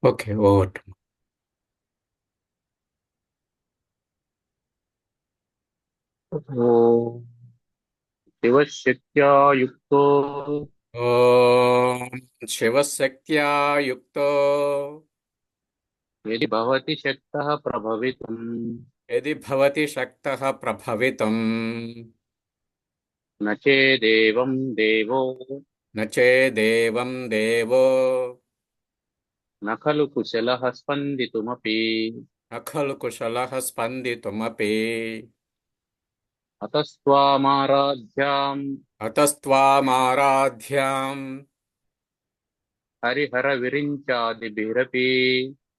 Okay. Over to ఓం శివశక్త్యా యుక్తో ఓం శివశక్త్యా యుక్తో యది భవతి శక్తః ప్రభవితుం యది భవతి శక్తః ప్రభవితుం న చేదేవం దేవో న చేదేవం దేవో న ఖలు కుశలః స్పందితుమపి. న ఖలు కుశలః స్పందితుమపి. అతస్త్వామారాధ్యాం అతస్త్వామారాధ్యాం హరిహర విరించాదిభిరపి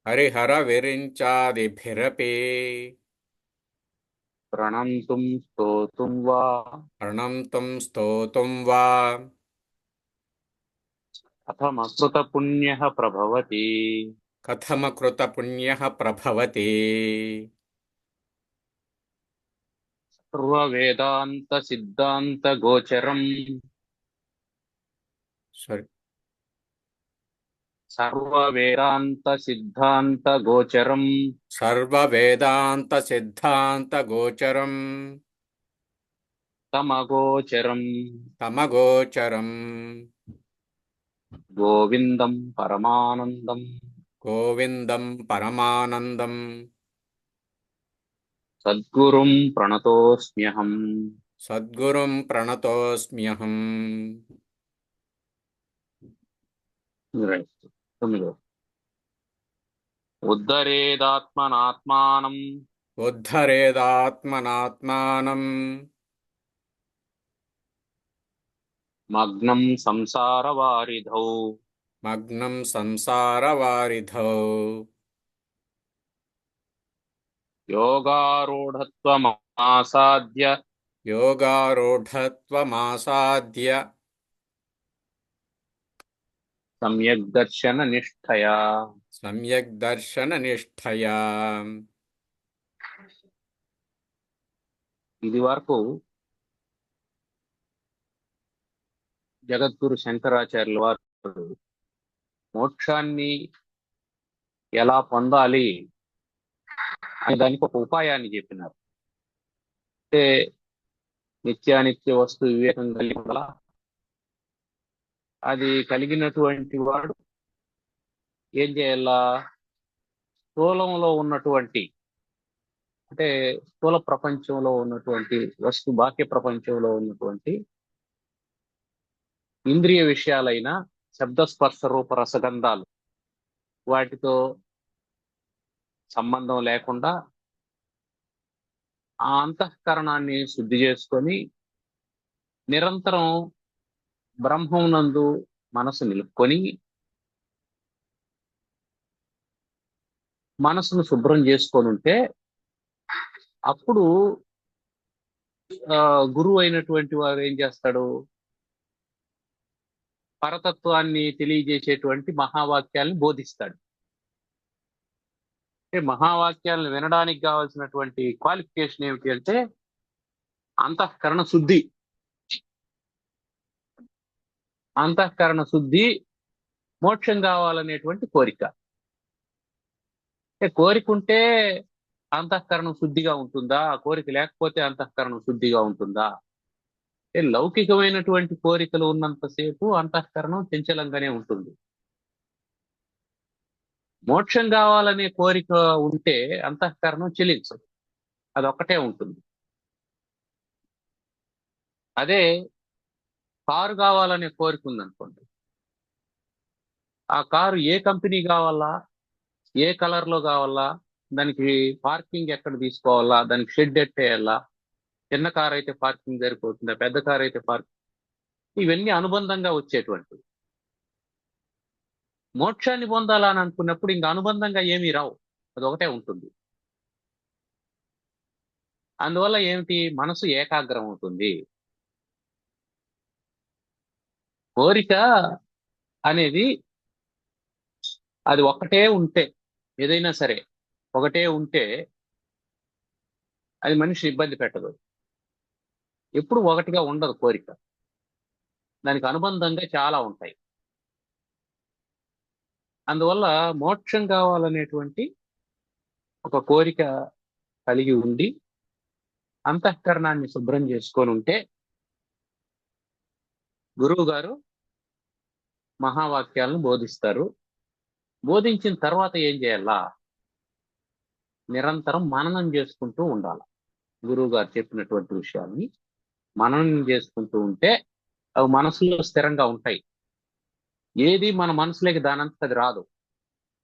హరిహర విరించాదిభిరపి ప్రణంతుం స్తోతుం వా ప్రణంతుం స్తోతుం వా కథమకృత పుణ్యః ప్రభవతి. కథమకృత పుణ్యః ప్రభవతి. సర్వవేదాంత సిద్ధాంత గోచరం సారీ. సర్వవేదాంత సిద్ధాంత గోచరం సర్వవేదాంత సిద్ధాంత గోచరం తమగోచరం తమగోచరం గోవిందం పరమానందం గోవిందం పరమానందం సద్గురుం ప్రణతోస్మ్యహం. సద్గురుం ప్రణతోస్మ్యహం. Right. తొమ్మిదో ఉద్ధరేదాత్మనాత్మానం ఉద్ధరేదాత్మనాత్మానం మగ్నం సంసార వారిధౌ మగ్నం సంసారవారిధౌ యోగారూఢత్వమాసాద్య యోగారూఢత్వమాసాద్య సమ్యక్ దర్శన నిష్ఠయా. సమ్యక్ దర్శన నిష్ఠయా. ఇది వరకు జగద్గురు శంకరాచార్యుల వారు మోక్షాన్ని ఎలా పొందాలి అనే దానికి ఒక ఉపాయాన్ని చెప్పినారు. అంటే నిత్యానిత్య వస్తు వివేకం కలిగి ఉండాలా. అది కలిగినటువంటి వాడు ఏం చేయాలా? స్థూలంలో ఉన్నటువంటి, అంటే స్థూల ప్రపంచంలో ఉన్నటువంటి బాహ్య ప్రపంచంలో ఉన్నటువంటి ఇంద్రియ విషయాలైన శబ్ద స్పర్శ రూప రసగంధాలు వాటితో సంబంధం లేకుండా ఆ అంతఃకరణాన్ని శుద్ధి చేసుకొని నిరంతరం బ్రహ్మం నందు మనసు నిలుపుకొని మనసును శుభ్రం చేసుకొని ఉంటే అప్పుడు గురువు అయినటువంటి వారు ఏం చేస్తాడు? పరతత్వాన్ని తెలియజేసేటువంటి మహావాక్యాలను బోధిస్తాడు. అంటే మహావాక్యాలను వినడానికి కావాల్సినటువంటి క్వాలిఫికేషన్ ఏమిటి అంటే అంతఃకరణ శుద్ధి. అంతఃకరణ శుద్ధి, మోక్షం కావాలనేటువంటి కోరిక. అంటే కోరిక ఉంటే అంతఃకరణం శుద్ధిగా ఉంటుందా? కోరిక లేకపోతే అంతఃకరణం శుద్ధిగా ఉంటుందా? అంటే లౌకికమైనటువంటి కోరికలు ఉన్నంతసేపు అంతఃకరణం చంచలంగానే ఉంటుంది. మోక్షం కావాలనే కోరిక ఉంటే అంతఃకరణం చెలించదు, అదొక్కటే ఉంటుంది. అదే కారు కావాలనే కోరిక ఉందనుకోండి, ఆ కారు ఏ కంపెనీ కావాలా, ఏ కలర్ లో కావాలా, దానికి పార్కింగ్ ఎక్కడ తీసుకోవాలా, దానికి షెడ్ ఎట్టేయాలా, చిన్న కారు అయితే పార్కింగ్ సరిపోతుందా, పెద్ద కారు అయితే పార్కింగ్, ఇవన్నీ అనుబంధంగా వచ్చేటువంటివి. మోక్షాన్ని పొందాలని అనుకున్నప్పుడు ఇంకా అనుబంధంగా ఏమీ రావు, అదొకటే ఉంటుంది. అందువల్ల ఏమిటి? మనసు ఏకాగ్రం అవుతుంది. కోరిక అనేది అది ఒక్కటే ఉంటే, ఏదైనా సరే ఒకటే ఉంటే అది మనిషి ఇబ్బంది పెట్టదు. ఎప్పుడు ఒకటిగా ఉండదు కోరిక, దానికి అనుబంధంగా చాలా ఉంటాయి. అందువల్ల మోక్షం కావాలనేటువంటి ఒక కోరిక కలిగి ఉండి అంతఃకరణాన్ని శుభ్రం చేసుకొని ఉంటే గురువు గారు మహావాక్యాలను బోధిస్తారు. బోధించిన తర్వాత ఏం చేయాలా? నిరంతరం మననం చేసుకుంటూ ఉండాలి. గురువు గారు చెప్పినటువంటి విషయాన్ని మననం చేసుకుంటూ ఉంటే అవి మనసులో స్థిరంగా ఉంటాయి. ఏది మన మనసులోకి దానంతట అది రాదు,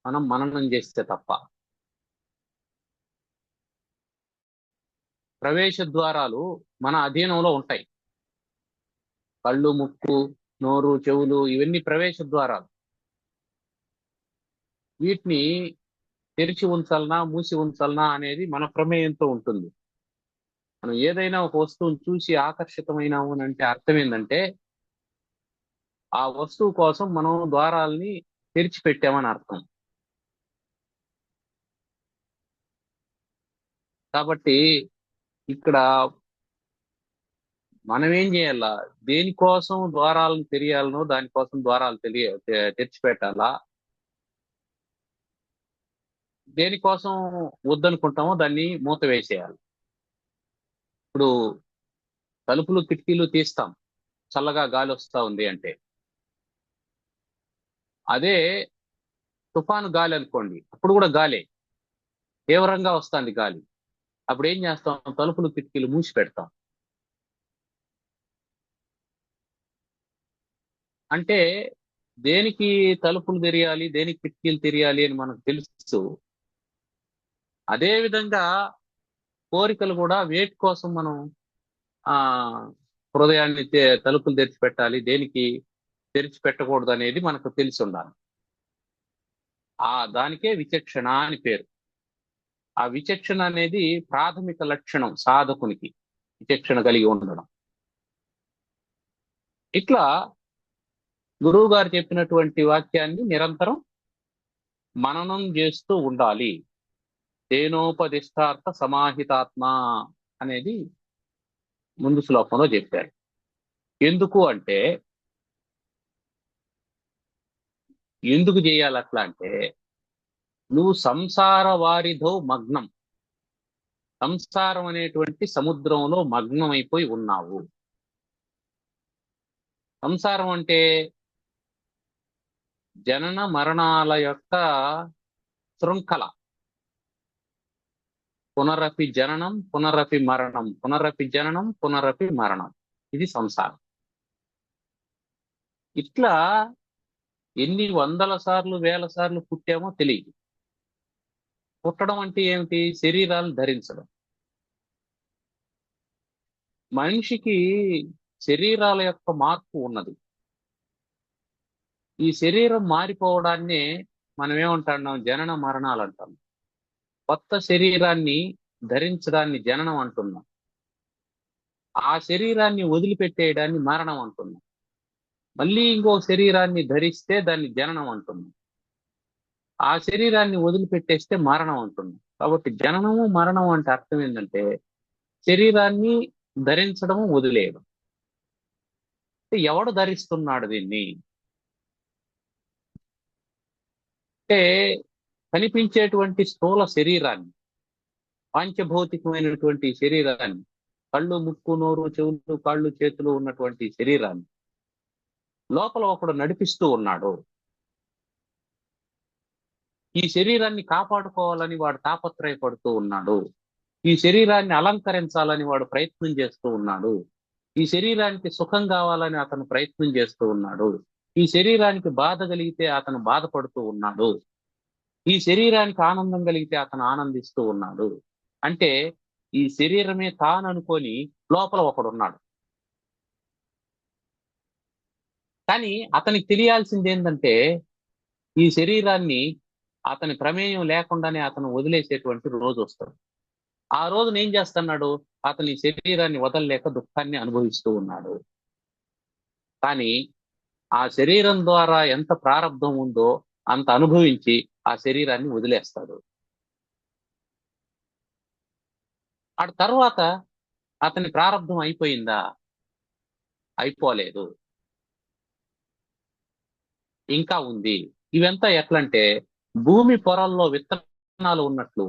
మనం మననం చేస్తే తప్ప. ప్రవేశ ద్వారాలు మన అధీనంలో ఉంటాయి. కళ్ళు, ముక్కు, నోరు, చెవులు ఇవన్నీ ప్రవేశ ద్వారాలు. వీటిని తెరిచి ఉంచాలనా మూసి ఉంచాలనా అనేది మన ప్రమేయంతో ఉంటుంది. మనం ఏదైనా ఒక వస్తువుని చూసి ఆకర్షితమైనాము అని అంటే అర్థం ఏంటంటే ఆ వస్తువు కోసం మనం ద్వారాల్ని తెరిచిపెట్టామని అర్థం. కాబట్టి ఇక్కడ మనం ఏం చేయాలా? దేనికోసం ద్వారాలను తెలియాలనో దానికోసం ద్వారాలు తెరిచిపెట్టాలా. దేనికోసం వద్దనుకుంటామో దాన్ని మూత వేసేయాలి. ఇప్పుడు తలుపులు కిటికీలు తీస్తాం చల్లగా గాలి వస్తా ఉంది అంటే. అదే తుఫాను గాలి అనుకోండి, అప్పుడు కూడా గాలే, తీవ్రంగా వస్తుంది గాలి. అప్పుడు ఏం చేస్తాం? తలుపులు కిటికీలు మూసి పెడతాం. అంటే దేనికి తలుపులు తెరియాలి, దేనికి కిటికీలు తెరియాలి అని మనకు తెలుసు. అదే విధంగా కోరికలు కూడా వేటి కోసం మనం ఆ హృదయాన్ని తలుపులు తెరిచి పెట్టాలి, దేనికి తెరిచి పెట్టకూడదు అనేది మనకు తెలిసి ఉండాలి. దానికే విచక్షణ అని పేరు. ఆ విచక్షణ అనేది ప్రాథమిక లక్షణం సాధకునికి, విచక్షణ కలిగి ఉండడం. ఇట్లా గురువు గారు చెప్పినటువంటి వాక్యాన్ని నిరంతరం మననం చేస్తూ ఉండాలి. తేనోపదిష్టార్థ సమాహితాత్మ అనేది ముందు శ్లోకంలో చెప్పారు. ఎందుకు అంటే, ఎందుకు చేయాలి అట్లా అంటే, నువ్వు సంసార వారిధో మగ్నం, సంసారం అనేటువంటి సముద్రంలో మగ్నం అయిపోయి ఉన్నావు. సంసారం అంటే జనన మరణాల యొక్క శృంఖల. పునరపి జననం, పునరపి మరణం, పునరపి జననం, పునరపి మరణం. ఇది సంసారం. ఇట్లా ఎన్ని వందల సార్లు వేల సార్లు పుట్టామో తెలియదు. పుట్టడం అంటే ఏమిటి? శరీరాలు ధరించడం. మనిషికి శరీరాల యొక్క మార్పు ఉన్నది. ఈ శరీరం మారిపోవడాన్నే మనం ఏమంటున్నాం? జనన మరణాలు అంటాం. కొత్త శరీరాన్ని ధరించడాన్ని జననం అంటున్నాం. ఆ శరీరాన్ని వదిలిపెట్టేయడాన్ని మరణం అంటున్నాం. మళ్ళీ ఇంకో శరీరాన్ని ధరిస్తే దాన్ని జననం అంటున్నాం. ఆ శరీరాన్ని వదిలిపెట్టేస్తే మరణం అంటున్నాం. కాబట్టి జననము మరణం అంటే అర్థం ఏంటంటే శరీరాన్ని ధరించడము వదిలేయడం. ఎవడు ధరిస్తున్నాడు దీన్ని అంటే కనిపించేటువంటి స్థూల శరీరాన్ని, పాంచభౌతికమైనటువంటి శరీరాన్ని, కళ్ళు, ముక్కు, నోరు, చెవులు, కాళ్ళు, చేతులు ఉన్నటువంటి శరీరాన్ని లోపల ఒకడు నడిపిస్తూ ఉన్నాడు. ఈ శరీరాన్ని కాపాడుకోవాలని వాడు తాపత్రయపడుతూ ఉన్నాడు. ఈ శరీరాన్ని అలంకరించాలని వాడు ప్రయత్నం చేస్తూ ఉన్నాడు. ఈ శరీరానికి సుఖం కావాలని అతను ప్రయత్నం చేస్తూ ఉన్నాడు. ఈ శరీరానికి బాధ కలిగితే అతను బాధపడుతూ ఉన్నాడు. ఈ శరీరానికి ఆనందం కలిగితే అతను ఆనందిస్తూ ఉన్నాడు. అంటే ఈ శరీరమే తాననుకొని లోపల ఒకడున్నాడు. కానీ అతనికి తెలియాల్సింది ఏంటంటే ఈ శరీరాన్ని అతని ప్రమేయం లేకుండానే అతను వదిలేసేటువంటి రోజు వస్తాడు. ఆ రోజున ఏం చేస్తున్నాడు? అతని శరీరాన్ని వదలలేక దుఃఖాన్ని అనుభవిస్తూ ఉన్నాడు. కానీ ఆ శరీరం ద్వారా ఎంత ప్రారంధం ఉందో అంత అనుభవించి ఆ శరీరాన్ని వదిలేస్తాడు. ఆ తర్వాత అతని ప్రారంధం అయిపోయిందా? అయిపోలేదు, ఇంకా ఉంది. ఇవంతా ఎట్లంటే భూమి పొరల్లో విత్తనాలు ఉన్నట్లు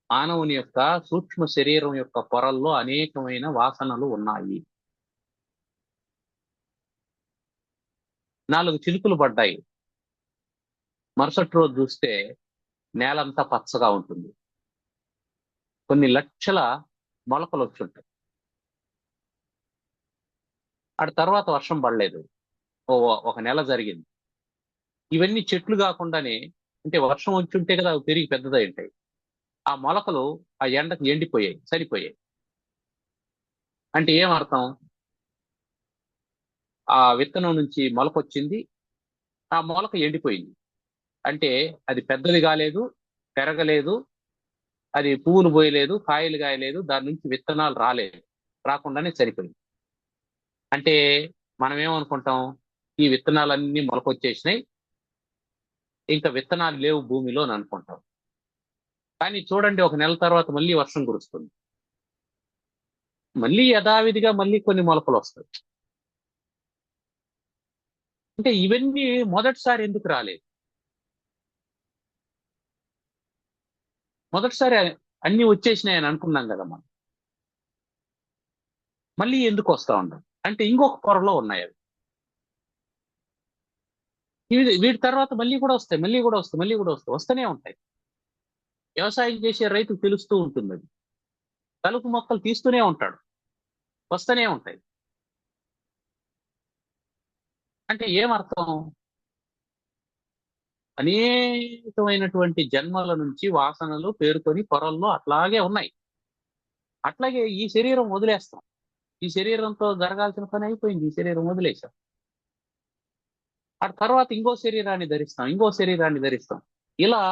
మానవుని యొక్క సూక్ష్మ శరీరం యొక్క పొరల్లో అనేకమైన వాసనలు ఉన్నాయి. 4 చినుకులు పడ్డాయి, మరుసటి రోజు చూస్తే నేలంతా పచ్చగా ఉంటుంది. కొన్ని లక్షల మొలకలు వచ్చి ఉంటాయి. ఆ తర్వాత వర్షం పడలేదు, ఒక నెల జరిగింది. ఇవన్నీ చెట్లు కాకుండానే, అంటే వర్షం వచ్చి ఉంటే కదా అవి పెరిగి పెద్దదై ఉంటాయి. ఆ మొలకలు ఆ ఎండకు ఎండిపోయాయి, చనిపోయాయి. అంటే ఏం అర్థం? ఆ విత్తనం నుంచి మొలక వచ్చింది, ఆ మొలక ఎండిపోయింది. అంటే అది పెద్దది కాలేదు, పెరగలేదు, అది పువ్వులు పోయలేదు, కాయలు కాయలేదు, దాని నుంచి విత్తనాలు రాలేదు, రాకుండానే చనిపోయింది. అంటే మనం ఏమనుకుంటాం, ఈ విత్తనాలన్నీ మొలకొచ్చేసినాయి, ఇంకా విత్తనాలు లేవు భూమిలో అని అనుకుంటాం. కానీ చూడండి, ఒక నెల తర్వాత మళ్ళీ వర్షం కురుస్తుంది, మళ్ళీ యథావిధిగా మళ్ళీ కొన్ని మొలకలు వస్తాయి. అంటే ఇవన్నీ మొదటిసారి ఎందుకు రాలేదు? మొదటిసారి అన్ని వచ్చేసినాయని అనుకున్నాం కదా మనం. మళ్ళీ ఎందుకు వస్తా ఉంటాం అంటే ఇంకొక పొరలో ఉన్నాయి అవి. వీటి తర్వాత మళ్ళీ కూడా వస్తాయి, మళ్ళీ కూడా వస్తాయి, మళ్ళీ కూడా వస్తాయి, వస్తూనే ఉంటాయి. వ్యవసాయం చేసే రైతుకు తెలుస్తూ ఉంటుంది అది. కలుపు మొక్కలు తీస్తూనే ఉంటాడు, వస్తూనే ఉంటాయి. అంటే ఏమర్థం? అనేకమైనటువంటి జన్మల నుంచి వాసనలు పేరుకొని పొరల్లో అట్లాగే ఉన్నాయి. అట్లాగే ఈ శరీరం వదిలేస్తాం, ఈ శరీరంతో జరగాల్సిన పని అయిపోయింది, ఈ శరీరం వదిలేసాం. ఆ తర్వాత ఇంకో శరీరాన్ని ధరిస్తాం, ఇంకో శరీరాన్ని ధరిస్తాం. ఇలా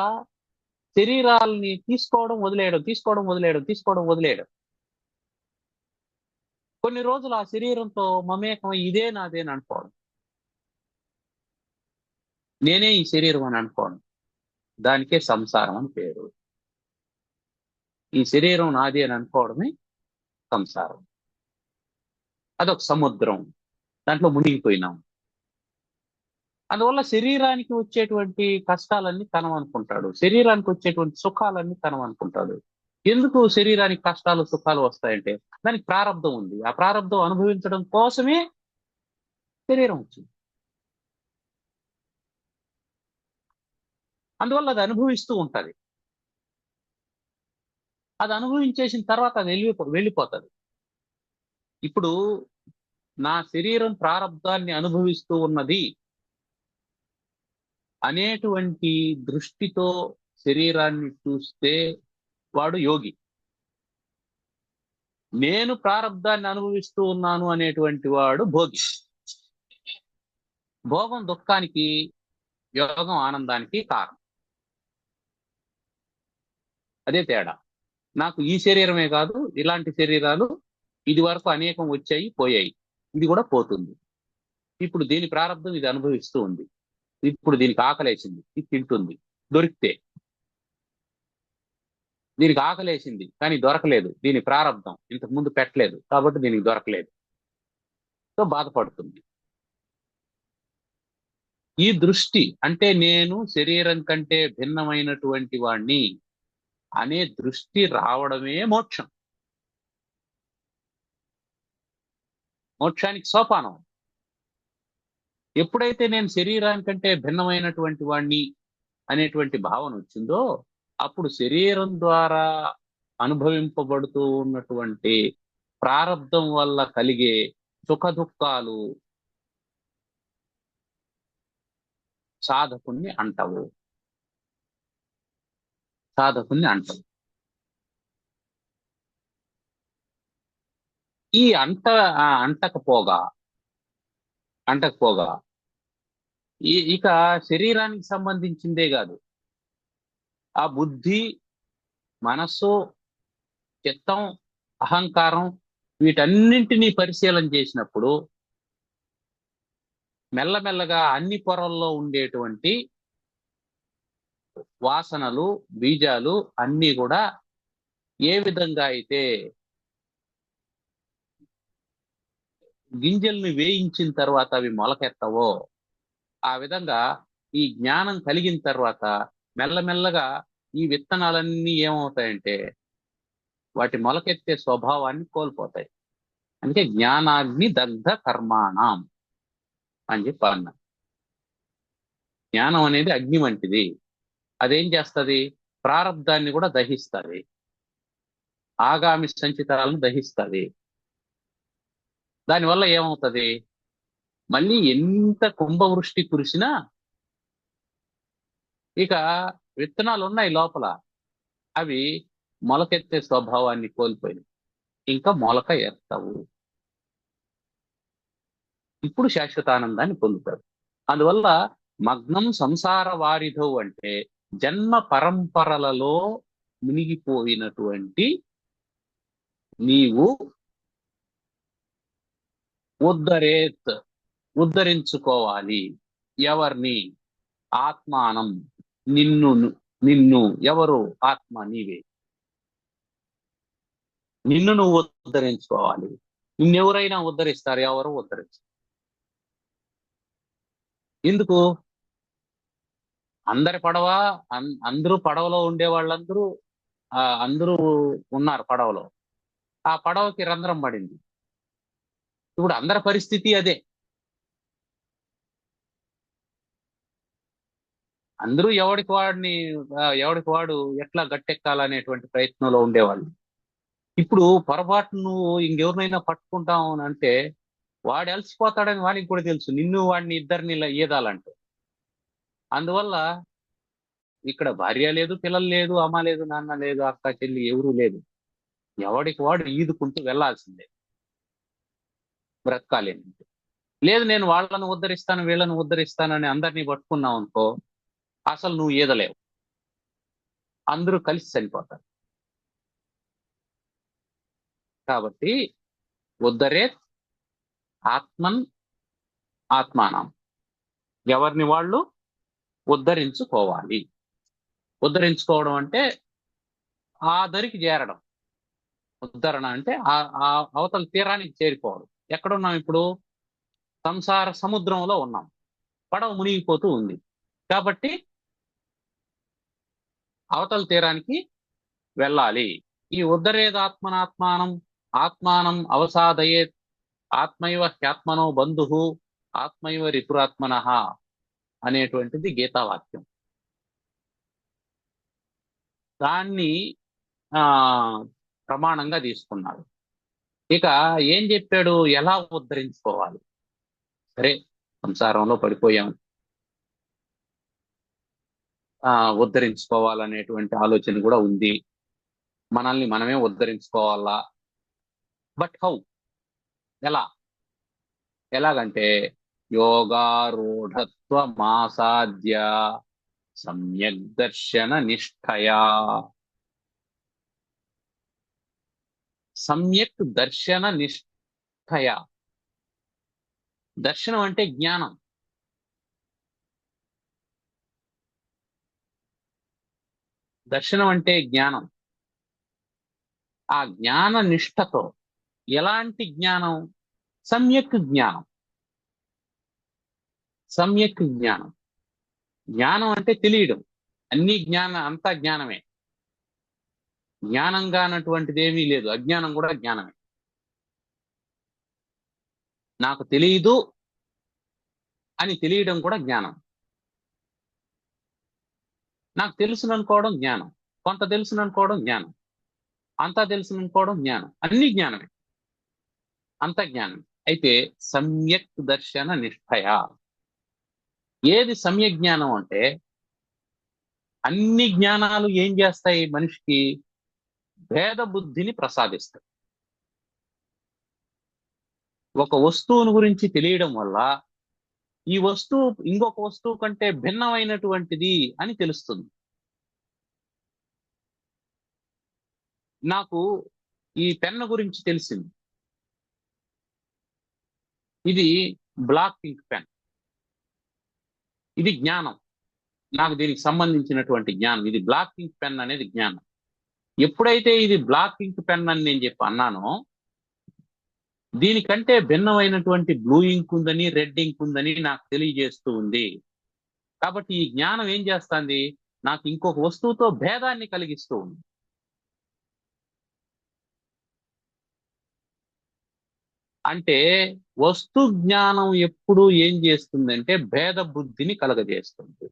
శరీరాల్ని తీసుకోవడం వదిలేయడం, తీసుకోవడం వదిలేయడం, తీసుకోవడం వదిలేయడం. కొన్ని రోజులు ఆ శరీరంతో మమేకం, ఇదే నాదేని అనుకోవడం, నేనే ఈ శరీరం అని అనుకోవడం. దానికే సంసారం అని పేరు. ఈ శరీరం నాది అని అనుకోవడమే సంసారం. అదొక సముద్రం, దాంట్లో మునిగిపోయినాం. అందువల్ల శరీరానికి వచ్చేటువంటి కష్టాలన్నీ తనమనుకుంటాడు, శరీరానికి వచ్చేటువంటి సుఖాలన్నీ తనమనుకుంటాడు. ఎందుకు శరీరానికి కష్టాలు సుఖాలు వస్తాయంటే దానికి ప్రారంధం ఉంది. ఆ ప్రారంధం అనుభవించడం కోసమే శరీరం వచ్చింది. అందువల్ల అది అనుభవిస్తూ ఉంటది. అది అనుభవించేసిన తర్వాత అది వెళ్ళిపోతుంది. ఇప్పుడు నా శరీరం ప్రారంధాన్ని అనుభవిస్తూ ఉన్నది అనేటువంటి దృష్టితో శరీరాన్ని చూస్తే వాడు యోగి. నేను ప్రారంధాన్ని అనుభవిస్తూ ఉన్నాను అనేటువంటి వాడు భోగి. భోగం దుఃఖానికి, యోగం ఆనందానికి కారణం. అదే తేడా. నాకు ఈ శరీరమే కాదు, ఇలాంటి శరీరాలు ఇది వరకు అనేకం వచ్చాయి, పోయాయి, ఇది కూడా పోతుంది. ఇప్పుడు దీని ప్రారంధం ఇది అనుభవిస్తూ ఉంది. ఇప్పుడు దీనికి ఆకలేసింది, ఇది తింటుంది, దొరికితే. దీనికి ఆకలేసింది కానీ దొరకలేదు, దీని ప్రారంధం, ఇంతకు ముందు పెట్టలేదు కాబట్టి దీనికి దొరకలేదు, సో బాధపడుతుంది. ఈ దృష్టి, అంటే నేను శరీరం కంటే భిన్నమైనటువంటి వాణ్ణి అనే దృష్టి రావడమే మోక్షం. మోక్షానికి సోపానం. ఎప్పుడైతే నేను శరీరానికంటే భిన్నమైనటువంటి వాణ్ణి అనేటువంటి భావన వచ్చిందో, అప్పుడు శరీరం ద్వారా అనుభవింపబడుతూ ఉన్నటువంటి ప్రారంధం వల్ల కలిగే సుఖ దుఃఖాలు సాధకుణ్ణి అంటవు, సాధకుణ్ణి అంటవు. ఈ అంటకపోగా ఇక శరీరానికి సంబంధించిందే కాదు, ఆ బుద్ధి, మనస్సు, చిత్తం, అహంకారం, వీటన్నింటినీ పరిశీలన చేసినప్పుడు మెల్లమెల్లగా అన్ని పొరల్లో ఉండేటువంటి వాసనలు, బీజాలు అన్నీ కూడా ఏ విధంగా అయితే గింజల్ని వేయించిన తర్వాత అవి మొలకెత్తవో, ఆ విధంగా ఈ జ్ఞానం కలిగిన తర్వాత మెల్లమెల్లగా ఈ విత్తనాలన్నీ ఏమవుతాయంటే వాటి మొలకెత్తే స్వభావాన్ని కోల్పోతాయి. అందుకే జ్ఞానాగ్ని దగ్ధ కర్మాణం అని చెప్పి అన్నా. జ్ఞానం అనేది అగ్ని వంటిది. అదేం చేస్తది? ప్రారంధాన్ని కూడా దహిస్తది, ఆగామి సంచితాలను దహిస్తది. దానివల్ల ఏమవుతది? మళ్ళీ ఎంత కుంభవృష్టి కురిసినా ఇక విత్తనాలు ఉన్నాయి లోపల, అవి మొలకెత్తే స్వభావాన్ని కోల్పోయి ఇంకా మొలక ఎత్తవు. ఇప్పుడు శాశ్వతానందాన్ని పొందుతారు. అందువల్ల మగ్నం సంసార వారిధౌ అంటే జన్మ పరంపరలలో మునిగిపోయినటువంటి నీవు ఉద్ధరేత్, ఉద్ధరించుకోవాలి. ఎవరిని? ఆత్మానం, నిన్ను. నిన్ను ఎవరు? ఆత్మ నీవే. నిన్ను నువ్వు ఉద్ధరించుకోవాలి. నిన్నెవరైనా ఉద్ధరిస్తారు? ఎవరు ఉద్ధరించారు. ఎందుకు? అందరి పడవ, అందరూ పడవలో ఉండే వాళ్ళందరూ అందరూ ఉన్నారు పడవలో. ఆ పడవకి రంధ్రం పడింది. ఇప్పుడు అందరి పరిస్థితి అదే. అందరూ ఎవడికి వాడు ఎట్లా గట్టెక్కాలనేటువంటి ప్రయత్నంలో ఉండేవాళ్ళు. ఇప్పుడు పొరపాటు నువ్వు ఇంకెవరినైనా పట్టుకుంటావు అని అంటే వాడు అలసిపోతాడని వాడికి కూడా తెలుసు, నిన్ను వాడిని ఇద్దరిని ఈదాలంటే. అందువల్ల ఇక్కడ భార్య లేదు, పిల్లలు లేదు, అమ్మ లేదు, నాన్న లేదు, అక్క చెల్లి ఎవరూ లేదు. ఎవడికి వాడు ఈదుకుంటూ వెళ్లాల్సిందే బ్రతకాలి అంటే. లేదు నేను వాళ్ళను ఉద్ధరిస్తాను వీళ్ళను ఉద్ధరిస్తానని అందరినీ పట్టుకున్నావు అనుకో, అసలు నువ్వు ఈదలేవు, అందరూ కలిసి చనిపోతారు. కాబట్టి ఉద్ధరే ఆత్మన్ ఆత్మానం, ఎవరిని వాళ్ళు ఉద్ధరించుకోవాలి. ఉద్ధరించుకోవడం అంటే ఆ దరికి చేరడం. ఉద్ధరణ అంటే ఆ అవతల తీరానికి చేరిపోవడం. ఎక్కడున్నాం ఇప్పుడు? సంసార సముద్రంలో ఉన్నాం, పడవ మునిగిపోతూ ఉంది. కాబట్టి అవతల తీరానికి వెళ్ళాలి. ఈ ఉద్ధరేదాత్మనాత్మానం, ఆత్మానం అవసాదయేత్, ఆత్మైవ హ్యాత్మనో బంధు, ఆత్మైవ రిపురాత్మన అనేటువంటిది గీతావాక్యం. దాన్ని ఆ ప్రమాణంగా తీసుకున్నాడు. ఇక ఏం చెప్పాడు? ఎలా ఉద్ధరించుకోవాలి? సరే, సంసారంలో పడిపోయాం, ఉద్ధరించుకోవాలనేటువంటి ఆలోచన కూడా ఉంది, మనల్ని మనమే ఉద్ధరించుకోవాలా. But how? ఎలాగంటే యోగారూఢత్వమాసాద్య సమ్యక్ దర్శన నిష్ఠయా. సమ్యక్ దర్శన నిష్ఠయా. దర్శనం అంటే జ్ఞానం. దర్శనం అంటే జ్ఞానం. ఆ జ్ఞాన నిష్ఠతో. ఎలాంటి జ్ఞానం? సమ్యక్ జ్ఞానం. సమ్యక్ జ్ఞానం. జ్ఞానం అంటే తెలియడం. అన్ని అంతా జ్ఞానమే. జ్ఞానంగా అన్నటువంటిది ఏమీ లేదు. అజ్ఞానం కూడా జ్ఞానమే. నాకు తెలియదు అని తెలియడం కూడా జ్ఞానం. నాకు తెలుసుననుకోవడం జ్ఞానం, కొంత తెలుసుననుకోవడం జ్ఞానం, అంతా తెలుసుననుకోవడం జ్ఞానం. అన్ని జ్ఞానమే, అంత జ్ఞానం. అయితే సమ్యక్ దర్శన నిష్ఠయ. ఏది సమ్యక్ జ్ఞానం అంటే అన్ని జ్ఞానాలు ఏం చేస్తాయి? మనిషికి భేద బుద్ధిని ప్రసాదిస్తాయి. ఒక వస్తువుని గురించి తెలియడం వల్ల ఈ వస్తువు ఇంకొక వస్తువు కంటే భిన్నమైనటువంటిది అని తెలుస్తుంది. నాకు ఈ పెన్ను గురించి తెలిసింది, ఇది బ్లాక్ ఇంక్ పెన్. ఇది జ్ఞానం. నాకు దీనికి సంబంధించినటువంటి జ్ఞానం. ఇది బ్లాక్ ఇంక్ పెన్ అనేది జ్ఞానం. ఎప్పుడైతే ఇది బ్లాక్ ఇంక్ పెన్ అని నేను చెప్పి అన్నానో దీనికంటే భిన్నమైనటువంటి బ్లూ ఇంక్ ఉందని, రెడ్ ఇంక్ ఉందని నాకు తెలియజేస్తూ ఉంది. కాబట్టి ఈ జ్ఞానం ఏం చేస్తుంది? నాకు ఇంకొక వస్తువుతో భేదాన్ని కలిగిస్తూ ఉంది. అంటే వస్తు జ్ఞానం ఎప్పుడు ఏం చేస్తుందంటే భేద బుద్ధిని కలగజేస్తుంది.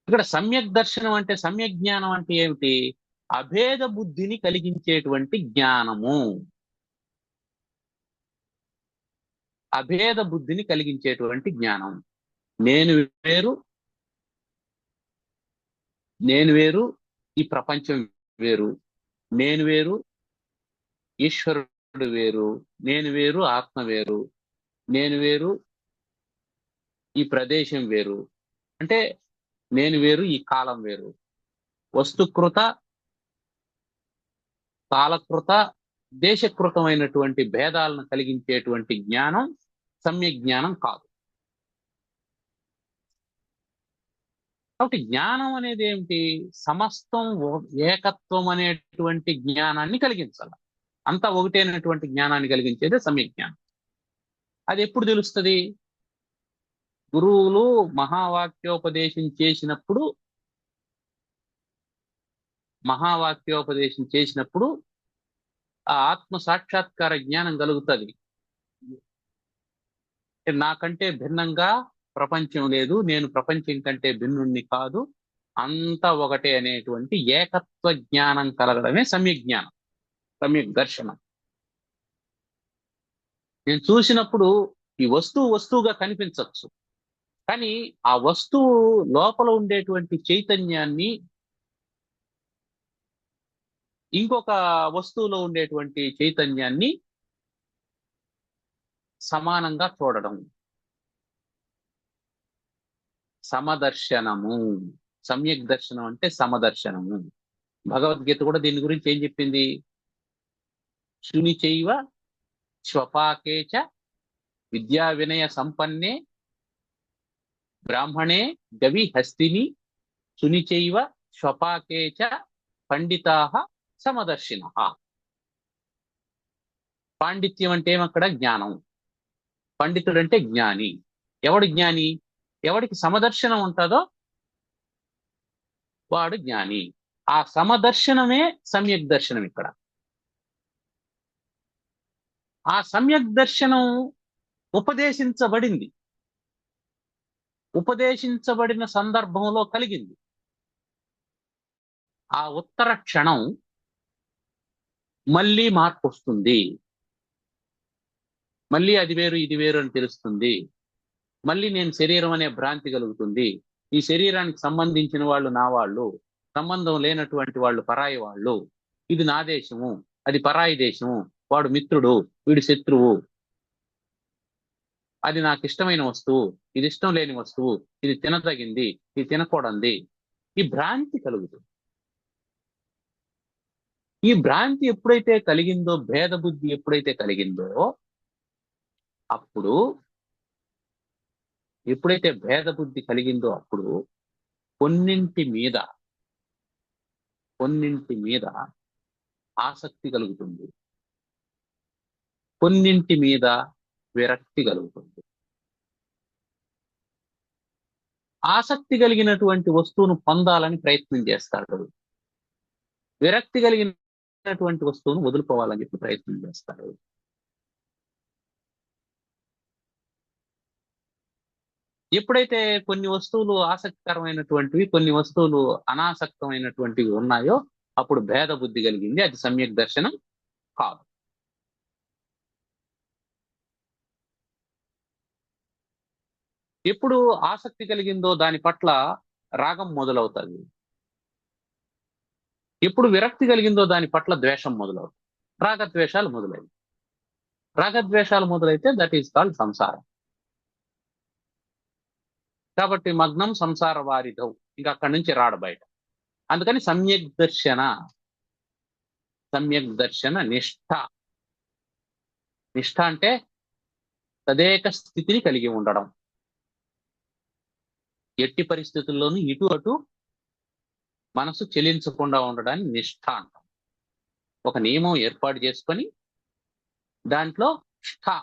ఇక్కడ సమ్యక్ దర్శనం అంటే, సమ్యక్ జ్ఞానం అంటే ఏమిటి? అభేద బుద్ధిని కలిగించేటువంటి జ్ఞానము. అభేద బుద్ధిని కలిగించేటువంటి జ్ఞానం. నేను వేరు, నేను వేరు, ఈ ప్రపంచం వేరు, నేను వేరు, ఈశ్వరుడు వేరు, నేను వేరు, ఆత్మ వేరు, నేను వేరు, ఈ ప్రదేశం వేరు. అంటే నేను వేరు, ఈ కాలం వేరు. వస్తుకృత, కాలకృత, దేశకృతమైనటువంటి భేదాలను కలిగించేటువంటి జ్ఞానం సమ్యక్ జ్ఞానం కాదు. కాబట్టి జ్ఞానం అనేది ఏమిటి? సమస్తం ఏకత్వం అనేటువంటి జ్ఞానాన్ని కలిగించాలి. అంతా ఒకటైనటువంటి జ్ఞానాన్ని కలిగించేదే సమ్యక్ జ్ఞానం. అది ఎప్పుడు తెలుస్తుంది? గురువులు మహావాక్యోపదేశం చేసినప్పుడు ఆ ఆత్మ సాక్షాత్కార జ్ఞానం కలుగుతుంది. నాకంటే భిన్నంగా ప్రపంచం లేదు, నేను ప్రపంచం కంటే భిన్నుణ్ణి కాదు, అంతా ఒకటే అనేటువంటి ఏకత్వ జ్ఞానం కలగడమే సమ్యక్ జ్ఞానం, సమ్యక్ దర్శనం. నేను చూసినప్పుడు ఈ వస్తువుగా కనిపించవచ్చు, కానీ ఆ వస్తువు లోపల ఉండేటువంటి చైతన్యాన్ని ఇంకొక వస్తువులో ఉండేటువంటి చైతన్యాన్ని సమానంగా చూడడం సమదర్శనము. సమ్యక్ దర్శనం అంటే సమదర్శనము. భగవద్గీత కూడా దీని గురించి ఏం చెప్పింది? శునిచైవ శ్వపాకేచ విద్యా వినయ సంపన్నే బ్రాహ్మణే గవి హస్తిని శునిచైవ శ్వపాకేచ పండితాః సమదర్శినః. పాండిత్యం అంటే ఏమక్కడ? జ్ఞానం. పండితుడు అంటే జ్ఞాని. ఎవడు జ్ఞాని? ఎవడికి సమదర్శనం ఉంటుందో వాడు జ్ఞాని. ఆ సమదర్శనమే సమ్యక్ దర్శనం. ఇక్కడ ఆ సమ్యక్ దర్శనం ఉపదేశించబడిన సందర్భంలో కలిగింది. ఆ ఉత్తర క్షణం మళ్ళీ మార్పు వస్తుంది, మళ్ళీ అది వేరు ఇది వేరు అని తెలుస్తుంది, మళ్ళీ నేను శరీరం అనే భ్రాంతి కలుగుతుంది. ఈ శరీరానికి సంబంధించిన వాళ్ళు నా వాళ్ళు, సంబంధం లేనటువంటి వాళ్ళు పరాయి వాళ్ళు. ఇది నా దేశము, అది పరాయి దేశము, వాడు మిత్రుడు, వీడు శత్రువు, అది నాకు ఇష్టమైన వస్తువు, ఇది ఇష్టం లేని వస్తువు, ఇది తినదగింది, ఇది తినకూడంది. ఈ భ్రాంతి కలుగుతుంది. ఈ భ్రాంతి ఎప్పుడైతే కలిగిందో, భేద బుద్ధి ఎప్పుడైతే కలిగిందో, అప్పుడు ఎప్పుడైతే భేద బుద్ధి కలిగిందో అప్పుడు కొన్నింటి మీద ఆసక్తి కలుగుతుంది, కొన్నింటి మీద విరక్తి కలుగుతుంది. ఆసక్తి కలిగినటువంటి వస్తువును పొందాలని ప్రయత్నం చేస్తాడు, విరక్తి కలిగినటువంటి వస్తువును వదులుకోవాలని చెప్పి ప్రయత్నం చేస్తాడు. ఎప్పుడైతే కొన్ని వస్తువులు ఆసక్తికరమైనటువంటివి, కొన్ని వస్తువులు అనాసక్తమైనటువంటివి ఉన్నాయో అప్పుడు భేద బుద్ధి కలిగింది. అది సమ్యక్ దర్శనం కాదు. ఎప్పుడు ఆసక్తి కలిగిందో దాని పట్ల రాగం మొదలవుతుంది, ఎప్పుడు విరక్తి కలిగిందో దాని పట్ల ద్వేషం మొదలవుతుంది, రాగద్వేషాలు మొదలైతే దట్ ఈస్ కాల్డ్ సంసారం. కాబట్టి మగ్నం సంసార వారిధౌ, ఇంకా అక్కడి నుంచి రాడు బయట. అందుకని సమ్యక్ దర్శన నిష్ఠ అంటే తదేక స్థితిని కలిగి ఉండడం, ఎట్టి పరిస్థితుల్లోనూ ఇటు అటు మనసు చెలించకుండా ఉండడాన్ని నిష్ఠ అంటాం. ఒక నియమం ఏర్పాటు చేసుకొని దాంట్లో ష్ఠ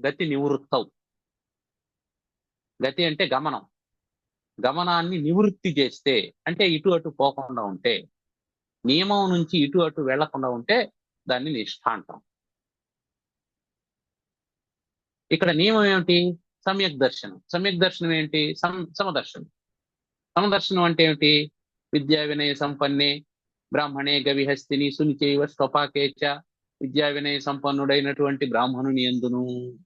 గతి నివృత్తవు. గతి అంటే గమనం. గమనాన్ని నివృత్తి చేస్తే అంటే ఇటు అటు పోకుండా ఉంటే, నియమం నుంచి ఇటు అటు వెళ్లకుండా ఉంటే దాన్ని నిష్ఠ అంటాం. ఇక్కడ నియమం ఏమిటి? సమ్యక్ దర్శనం. సమ్యక్ దర్శనం ఏంటి? సమదర్శనం. సమదర్శనం అంటే ఏమిటి? విద్యా వినయ సంపన్నే బ్రాహ్మణే గవిహస్తిని సునిచైవ స్వపాకేచ. విద్యా వినయ సంపన్నుడైనటువంటి బ్రాహ్మణుని ఎందును,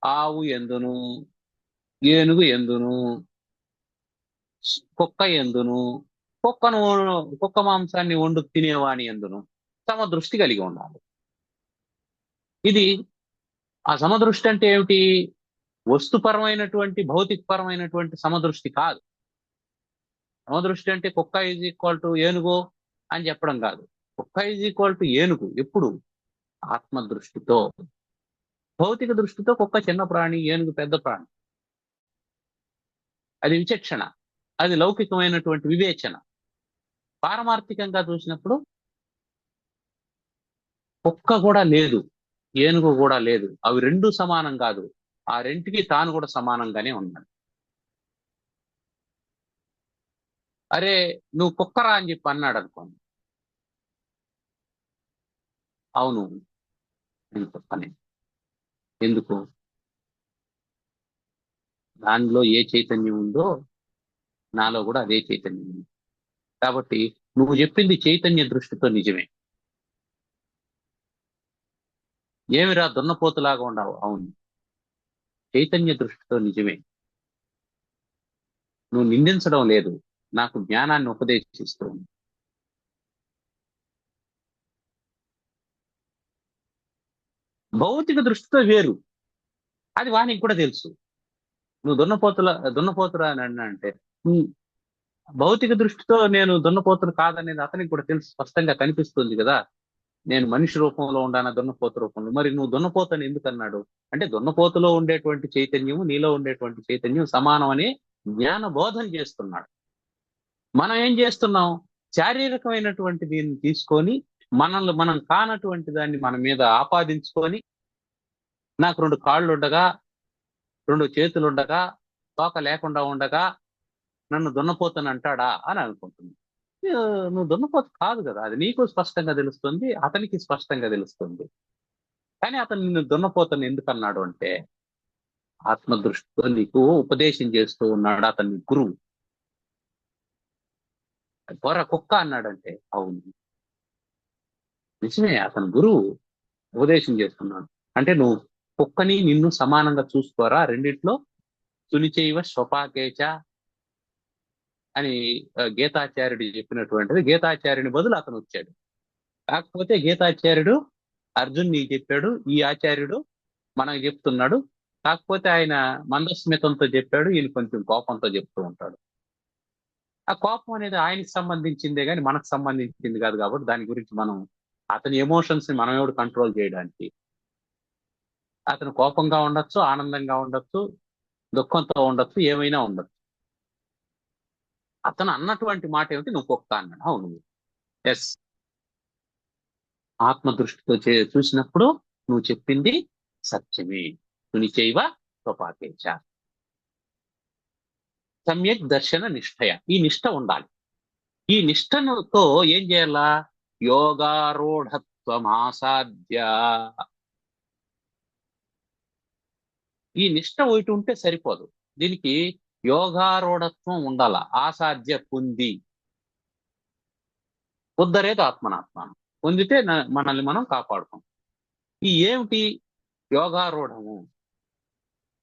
ఆవు ఎందును, ఏనుగు ఎందును, కుక్క ఎందును, కుక్క మాంసాన్ని వండు తినేవాని ఎందును సమదృష్టి కలిగి ఉండాలి. ఇది ఆ సమదృష్టి అంటే ఏమిటి? వస్తుపరమైనటువంటి భౌతికపరమైనటువంటి సమదృష్టి కాదు. సమదృష్టి అంటే కుక్క ఈజ్ ఈక్వల్ టు ఏనుగు అని చెప్పడం కాదు. కుక్క ఈజ్ ఈక్వల్ టు ఏనుగు ఎప్పుడు? ఆత్మదృష్టితో. భౌతిక దృష్టితో కుక్క చిన్న ప్రాణి, ఏనుగు పెద్ద ప్రాణి. అది విచక్షణ, అది లౌకికమైనటువంటి వివేచన. పారమార్థికంగా చూసినప్పుడు కుక్క కూడా లేదు, ఏనుగు కూడా లేదు. అవి రెండు సమానం కాదు. ఆ రెంటికి తాను కూడా సమానంగానే ఉన్నాడు. అరే నువ్వు కుక్కరా అని చెప్పి అన్నాడు అనుకోండి, అవును నేను కుక్కనే. ఎందుకు? దానిలో ఏ చైతన్యం ఉందో నాలో కూడా అదే చైతన్యం ఉంది. కాబట్టి నువ్వు చెప్పింది చైతన్య దృష్టితో నిజమే. ఏమిరా దున్నపోతులాగా ఉండవు? అవును, చైతన్య దృష్టితో నిజమే. నువ్వు నిందించడం లేదు, నాకు జ్ఞానాన్ని ఉపదేశిస్తూ ఉంది. భౌతిక దృష్టితో వేరు, అది వానికి కూడా తెలుసు. నువ్వు దున్నపోతురా అని అన్నా అంటే, "ఉమ్, భౌతిక దృష్టితో నేను దున్నపోతును కాదనేది అతనికి కూడా తెలుసు, స్పష్టంగా కనిపిస్తుంది కదా. నేను మనిషి రూపంలో ఉండానా దున్నపోతు రూపంలో? మరి నువ్వు దున్నపోతని ఎందుకు అన్నాడు అంటే, దున్నపోతులో ఉండేటువంటి చైతన్యము నీలో ఉండేటువంటి చైతన్యం సమానం అని జ్ఞాన బోధన చేస్తున్నాడు. మనం ఏం చేస్తున్నాం? శారీరకమైనటువంటి దీన్ని తీసుకొని మనల్ని మనం కానటువంటి దాన్ని మన మీద ఆపాదించుకొని, నాకు రెండు కాళ్ళు ఉండగా, రెండు చేతులు ఉండగా, తోక లేకుండా ఉండగా నన్ను దున్నపోతని అంటాడా అని అనుకుంటుంది. ఆ, నువ్వు దున్నపోతు కాదు కదా, అది నీకు స్పష్టంగా తెలుస్తుంది, అతనికి స్పష్టంగా తెలుస్తుంది. కానీ అతను నిన్ను దున్నపోతని ఎందుకు అన్నాడు అంటే, ఆత్మదృష్టితో నీకు ఉపదేశం చేస్తూ ఉన్నాడు అతన్ని గురువు. పోరా కుక్క అన్నాడంటే, అవును నిజమే, అతను గురువు ఉపదేశం చేస్తున్నాడు. అంటే నువ్వు కుక్కని నిన్ను సమానంగా చూసుకోరా రెండిట్లో. సునిచైవ స్వపాకేచ అని గీతాచార్యుడు చెప్పినటువంటిది. గీతాచార్యుని బదులు అతను వచ్చాడు. కాకపోతే గీతాచార్యుడు అర్జున్ చెప్పాడు, ఈ ఆచార్యుడు మనకు చెప్తున్నాడు. కాకపోతే ఆయన మందస్మితంతో చెప్పాడు, ఈయన కొంచెం కోపంతో చెప్తూ ఉంటాడు. ఆ కోపం అనేది ఆయనకి సంబంధించిందే కానీ మనకు సంబంధించింది కాదు. కాబట్టి దాని గురించి మనం, అతని ఎమోషన్స్ ని మనం ఎవడు కంట్రోల్ చేయడానికి? అతను కోపంగా ఉండొచ్చు, ఆనందంగా ఉండొచ్చు, దుఃఖంతో ఉండొచ్చు, ఏమైనా ఉండొచ్చు. అతను అన్నటువంటి మాట ఏమిటి? నువ్వు కుక్క అన్నాడు. అవును, ఎస్, ఆత్మ దృష్టితో చూసినప్పుడు నువ్వు చెప్పింది సత్యమే. సునిచైవ స్వపాకేచ. సమ్యక్ దర్శన నిష్ఠయ. ఈ నిష్ఠ ఉండాలి. ఈ నిష్ఠతో ఏం చేయాలా? యోగారూఢత్వమాసాద్య. ఈ నిష్ఠ ఒకటి ఉంటే సరిపోదు, దీనికి యోగారూఢత్వం ఉండాల. ఆసాధ్య పొంది, ఉద్ధరేది ఆత్మనాత్మానం. పొందితే మనల్ని మనం కాపాడుతాం. ఈ ఏమిటి యోగారూఢము?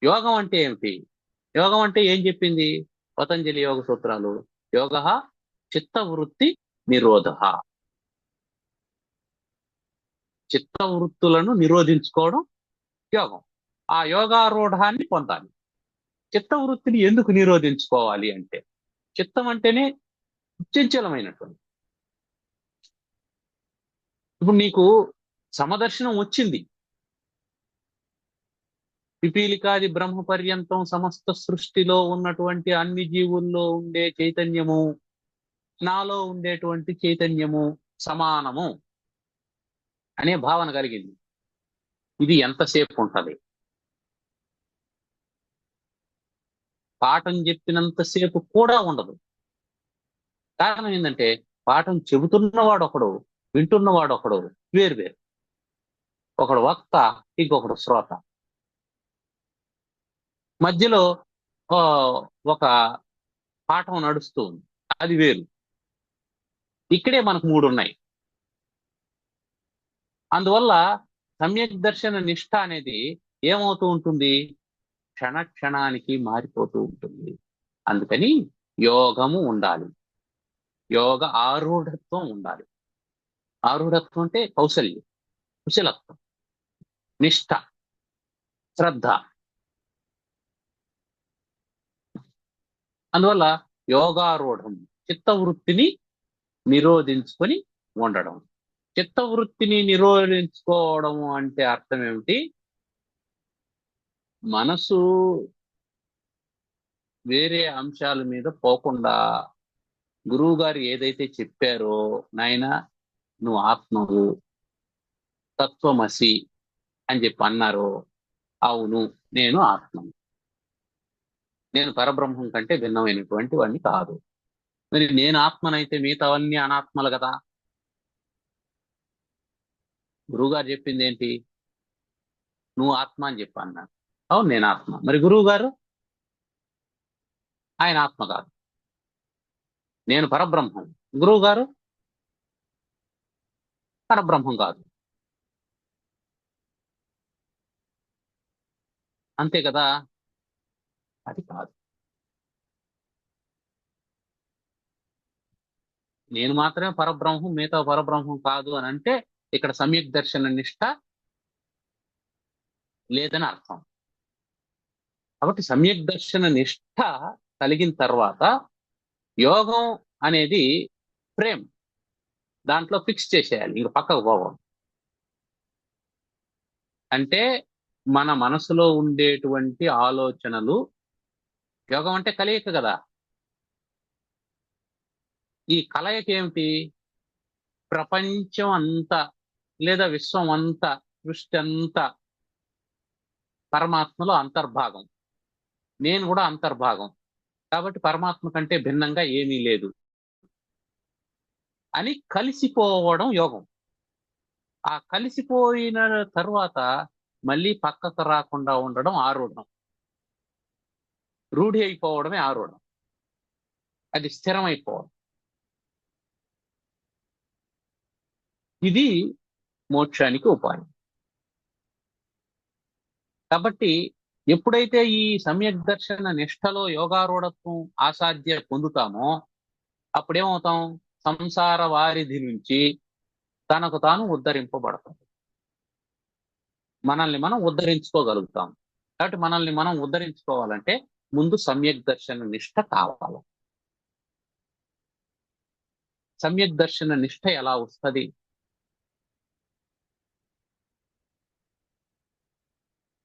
యోగం అంటే ఏమిటి? యోగం అంటే ఏం చెప్పింది పతంజలి యోగ సూత్రాలు? యోగ చిత్తవృత్తి నిరోధ. చిత్తవృత్తులను నిరోధించుకోవడం యోగం. ఆ యోగారూఢాన్ని పొందాలి. చిత్తవృత్తిని ఎందుకు నిరోధించుకోవాలి అంటే, చిత్తం అంటేనే చంచలమైనటువంటి. ఇప్పుడు నీకు సమదర్శనం వచ్చింది, పిపీలికాది బ్రహ్మ పర్యంతం సమస్త సృష్టిలో ఉన్నటువంటి అన్ని జీవుల్లో ఉండే చైతన్యము నాలో ఉండేటువంటి చైతన్యము సమానము అనే భావన కలిగింది. ఇది ఎంతసేపు ఉంటది? పాఠం చెప్పినంతసేపు కూడా ఉండదు. కారణం ఏంటంటే పాఠం చెబుతున్నవాడు ఒకడు, వింటున్నవాడు ఒకడు, వేరు వేరు. ఒకడు వక్త, ఇంకొకడు శ్రోత. మధ్యలో ఆ, ఒక పాఠం నడుస్తూ ఉంది, అది వేరు. ఇక్కడే మనకు మూడు ఉన్నాయి. అందువల్ల సమ్యక్ దర్శన నిష్ఠ అనేది ఏమవుతూ ఉంటుంది? క్షణ క్షణానికి మారిపోతూ ఉంటుంది. అందుకని యోగము ఉండాలి, యోగ ఆరూఢత్వం ఉండాలి. ఆరూఢత్వం అంటే కౌశల్యం, కుశలత్వం, నిష్ఠ, శ్రద్ధ. అందువల్ల యోగారూఢం చిత్తవృత్తిని నిరోధించుకొని ఉండడం. చిత్తవృత్తిని నిరోధించుకోవడం అంటే అర్థం ఏమిటి? మనసు వేరే అంశాల మీద పోకుండా గురువు గారు ఏదైతే చెప్పారో, నాయన నువ్వు ఆత్మవు, తత్వమసి అని చెప్పి అన్నారో, అవును నేను ఆత్మను, నేను పరబ్రహ్మం కంటే భిన్నమైనటువంటి వాడిని కాదు. మరి నేను ఆత్మనైతే మిగతావన్నీ అనాత్మలు కదా. గురువుగారు చెప్పింది ఏంటి? నువ్వు ఆత్మ అని చెప్పి అన్నారు. అవును నేను ఆత్మ. మరి గురువు గారు ఆయన ఆత్మ కాదు, నేను పరబ్రహ్మం. గురువు గారు పరబ్రహ్మం కాదు. అంతే కదా. అది కాదు. నేను మాత్రమే పరబ్రహ్మం, మిగతా పరబ్రహ్మం కాదు అని అంటే ఇక్కడ సమ్యక్ దర్శన నిష్ఠ లేదని అర్థం. కాబట్టి సమ్యక్ దర్శన నిష్ఠ కలిగిన తర్వాత యోగం అనేది ఫ్రేమ్, దాంట్లో ఫిక్స్ చేసేయాలి, ఇంక పక్కకు పోవాలి. అంటే మన మనసులో ఉండేటువంటి ఆలోచనలు, యోగం అంటే కలయిక కదా. ఈ కలయిక ఏమిటి? ప్రపంచం అంతా లేదా విశ్వం అంతా, సృష్టి అంతా పరమాత్మలో అంతర్భాగం, నేను కూడా అంతర్భాగం. కాబట్టి పరమాత్మ కంటే భిన్నంగా ఏమీ లేదు అని కలిసిపోవడం యోగం. ఆ కలిసిపోయిన తర్వాత మళ్ళీ పక్కకు రాకుండా ఉండడం ఆరూఢం. రూఢి అయిపోవడమే ఆరూఢం, అది స్థిరమైపోవడం. ఇది మోక్షానికి ఉపాయం. కాబట్టి ఎప్పుడైతే ఈ సమ్యక్ దర్శన నిష్ఠలో యోగారూఢత్వం ఆసాధ్య పొందుతామో అప్పుడేమవుతాం? సంసార వారిధి నుంచి తనకు తాను ఉద్ధరింపబడతాం, మనల్ని మనం ఉద్ధరించుకోగలుగుతాం. కాబట్టి మనల్ని మనం ఉద్ధరించుకోవాలంటే ముందు సమ్యక్ దర్శన నిష్ఠ కావాలి. సమ్యక్ దర్శన నిష్ఠ ఎలా వస్తుంది?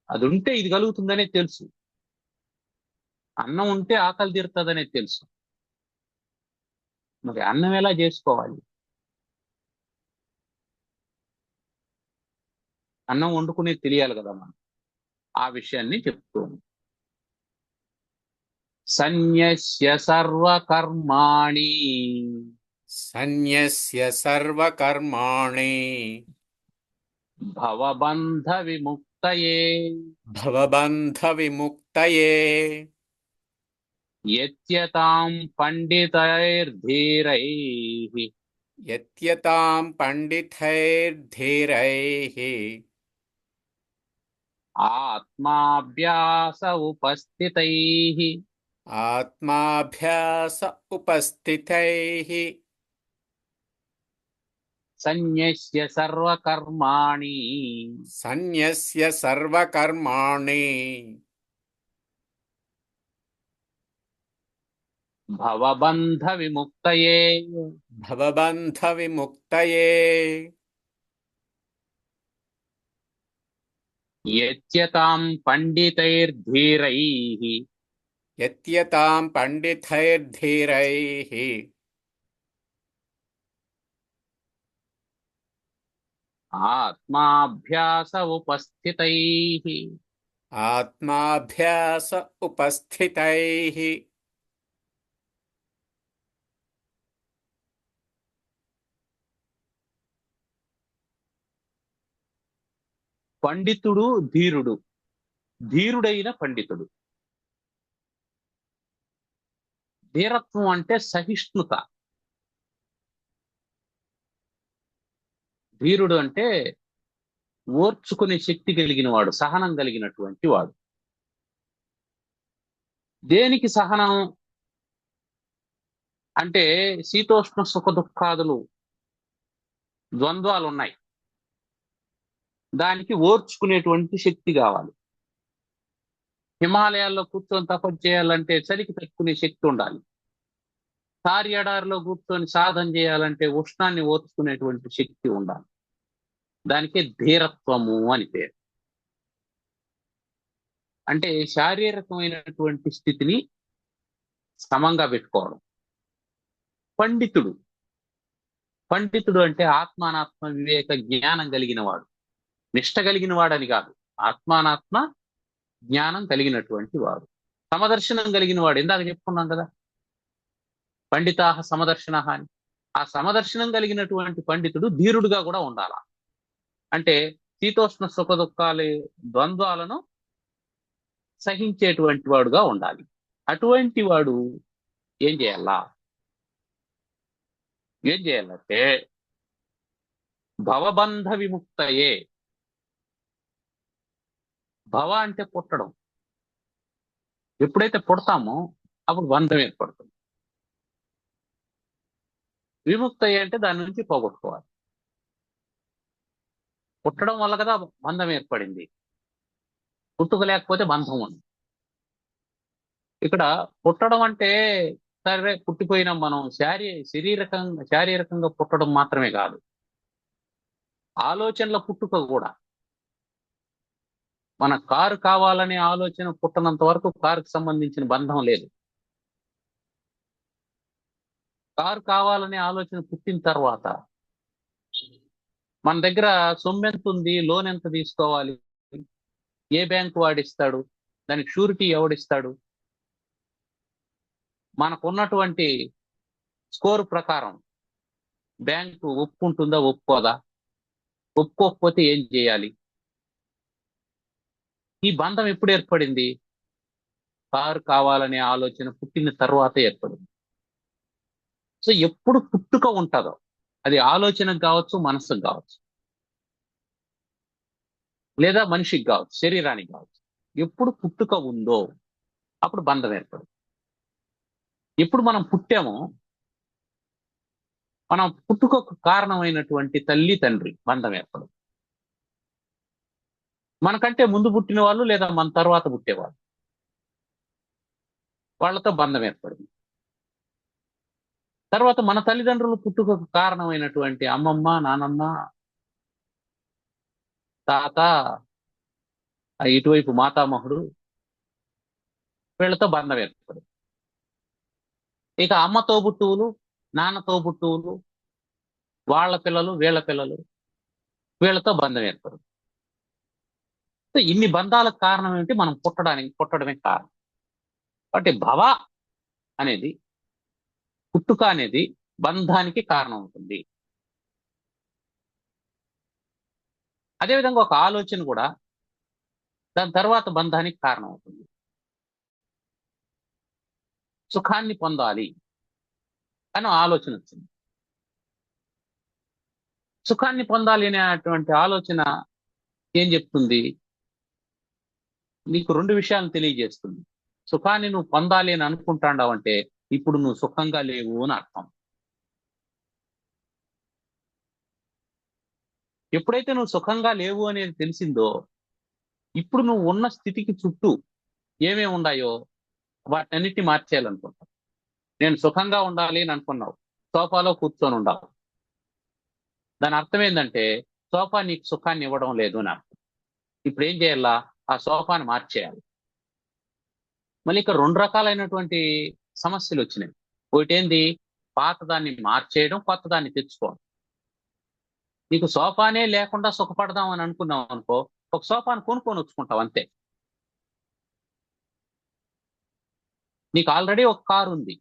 అది ఉంటే ఇది కలుగుతుందనే తెలుసు. అన్నం ఉంటే ఆకలి తీరుతుందనే తెలుసు. మరి అన్నం ఎలా చేసుకోవాలి? అన్నం వండుకునేది తెలియాలి కదా మనం. ఆ విషయాన్ని చెప్తూ సన్యస్య సర్వకర్మాణి సన్యస్య సర్వకర్మాణి భవబంధ విముక్తయే భవబంధ విముక్తయే యత్యతాం పండితైర్ధీరైః యత్యతాం పండితైర్ధీరైః ఆత్మాభ్యాస ఉపస్థితైః ఆత్మాభ్యాస ఉపస్థితైః సన్యస్య సర్వకర్మాణి సన్యస్య సర్వకర్మాణి భవబంధ విముక్తయే భవబంధ విముక్తయే యత్యతాం పండితైర్ధీరైః యత్యతాం పండితైర్ధీరైః ఆత్మాభ్యాస ఉపస్థితై ఆత్మాభ్యాస ఉపస్థితైః పండితుడు ధీరుడు, ధీరుడైన పండితుడు. ధీరత్వం అంటే సహిష్ణుత. ధీరుడు అంటే ఓర్చుకునే శక్తి కలిగిన వాడు, సహనం కలిగినటువంటి వాడు. దేనికి సహనం అంటే శీతోష్ణ సుఖ దుఃఖాదులు ద్వంద్వాలు ఉన్నాయి, దానికి ఓర్చుకునేటువంటి శక్తి కావాలి. హిమాలయాల్లో కూర్చొని తపస్సు చేయాలంటే చలికి తట్టుకునే శక్తి ఉండాలి. తారి ఎడారిలో కూర్చొని సాధన చేయాలంటే ఉష్ణాన్ని ఓర్చుకునేటువంటి శక్తి ఉండాలి. దానికే ధీరత్వము అని పేరు. అంటే శారీరకమైనటువంటి స్థితిని సమంగా పెట్టుకోవడం. పండితుడు, పండితుడు అంటే ఆత్మానాత్మ వివేక జ్ఞానం కలిగిన వాడు, నిష్ట కలిగిన వాడని కాదు, ఆత్మానాత్మ జ్ఞానం కలిగినటువంటి వాడు, సమదర్శనం కలిగిన వాడు. ఇందాక చెప్పుకున్నాం కదా, పండితాహ సమదర్శన అని. ఆ సమదర్శనం కలిగినటువంటి పండితుడు ధీరుడుగా కూడా ఉండాల. అంటే శీతోష్ణ సుఖ దుఃఖాలు ద్వంద్వాలను సహించేటువంటి వాడుగా ఉండాలి. అటువంటి వాడు ఏం చేయాలా? ఏం చేయాలంటే భవబంధ విముక్తయే. భవ అంటే పుట్టడం. ఎప్పుడైతే పుడతామో అప్పుడు బంధం ఏర్పడుతుంది. విముక్తయ్య అంటే దాని నుంచి పోగొట్టుకోవాలి. పుట్టడం వల్ల కదా బంధం ఏర్పడింది, పుట్టుక లేకపోతే బంధం ఉంది. ఇక్కడ పుట్టడం అంటే సరే పుట్టిపోయినాం మనం, శారీరకంగా పుట్టడం మాత్రమే కాదు, ఆలోచనల పుట్టుక కూడా. మన కారు కావాలనే ఆలోచన పుట్టనంత వరకు కారుకు సంబంధించిన బంధం లేదు. కారు కావాలనే ఆలోచన పుట్టిన తర్వాత మన దగ్గర సొమ్ము ఎంత ఉంది, లోన్ ఎంత తీసుకోవాలి, ఏ బ్యాంకు వాడిస్తాడు, దానికి షూరిటీ ఎవడిస్తాడు, మనకున్నటువంటి స్కోర్ ప్రకారం బ్యాంకు ఒప్పుకుంటుందా ఒప్పుకోదా, ఒప్పుకోకపోతే ఏం చేయాలి, ఈ బంధం ఎప్పుడు ఏర్పడింది? కారు కావాలనే ఆలోచన పుట్టిన తర్వాత ఏర్పడింది. సో ఎప్పుడు పుట్టుక ఉంటుందో, అది ఆలోచనకు కావచ్చు, మనస్సుకు కావచ్చు, లేదా మనిషికి కావచ్చు, శరీరానికి కావచ్చు, ఎప్పుడు పుట్టుక ఉందో అప్పుడు బంధం ఏర్పడుతుంది. ఎప్పుడు మనం పుట్టామో, మనం పుట్టుకకు కారణమైనటువంటి తల్లి తండ్రి బంధం ఏర్పడుతుంది. మనకంటే ముందు పుట్టిన వాళ్ళు లేదా మన తర్వాత పుట్టేవాళ్ళు, వాళ్ళతో బంధం ఏర్పడింది. తర్వాత మన తల్లిదండ్రులు పుట్టుకకు కారణమైనటువంటి అమ్మమ్మ, నానమ్మ, తాత, ఇటువైపు మాతామహుడు, వీళ్ళతో బంధం ఏర్పడింది. ఇక అమ్మ తోబుట్టువులు, నాన్న తోబుట్టువులు, వాళ్ళ పిల్లలు, వీళ్ళ పిల్లలు, వీళ్ళతో బంధం ఏర్పడింది. సో ఇన్ని బంధాలకు కారణం ఏమిటి? మనం పుట్టడమే కారణం. కాబట్టి భవ అనేది, పుట్టుక అనేది బంధానికి కారణం అవుతుంది. అదేవిధంగా ఒక ఆలోచన కూడా దాని తర్వాత బంధానికి కారణం అవుతుంది. సుఖాన్ని పొందాలి అని ఆలోచన వచ్చింది. సుఖాన్ని పొందాలి అనేటువంటి ఆలోచన ఏం చెప్తుంది? నీకు రెండు విషయాలను తెలియజేస్తుంది. సుఖాన్ని నువ్వు పొందాలి అని అనుకుంటాండావు అంటే ఇప్పుడు నువ్వు సుఖంగా లేవు అని అర్థం. ఎప్పుడైతే నువ్వు సుఖంగా లేవు అనేది తెలిసిందో, ఇప్పుడు నువ్వు ఉన్న స్థితికి చుట్టూ ఏమేమి ఉన్నాయో వాటన్నిటిని మార్చేయాలనుకుంటావు. నేను సుఖంగా ఉండాలి అని అనుకున్నావు, సోఫాలో కూర్చొని ఉండాలి. దాని అర్థం ఏంటంటే సోఫా నీకు సుఖాన్ని ఇవ్వడం లేదు అని అర్థం. ఇప్పుడు ఏం చేయాలా? ఆ సోఫాని మార్చేయాలి. మళ్ళీ ఇక్కడ రెండు రకాలైనటువంటి సమస్యలు వచ్చినాయి. ఒకటి ఏంది? పాతదాన్ని మార్చేయడం, కొత్తదాన్ని తెచ్చుకోవడం. నీకు సోఫానే లేకుండా సుఖపడదాం అని అనుకున్నావు అనుకో, ఒక సోఫాను కొనుక్కొని వచ్చుకుంటావు అంతే. నీకు ఆల్రెడీ ఒక కారు ఉంది,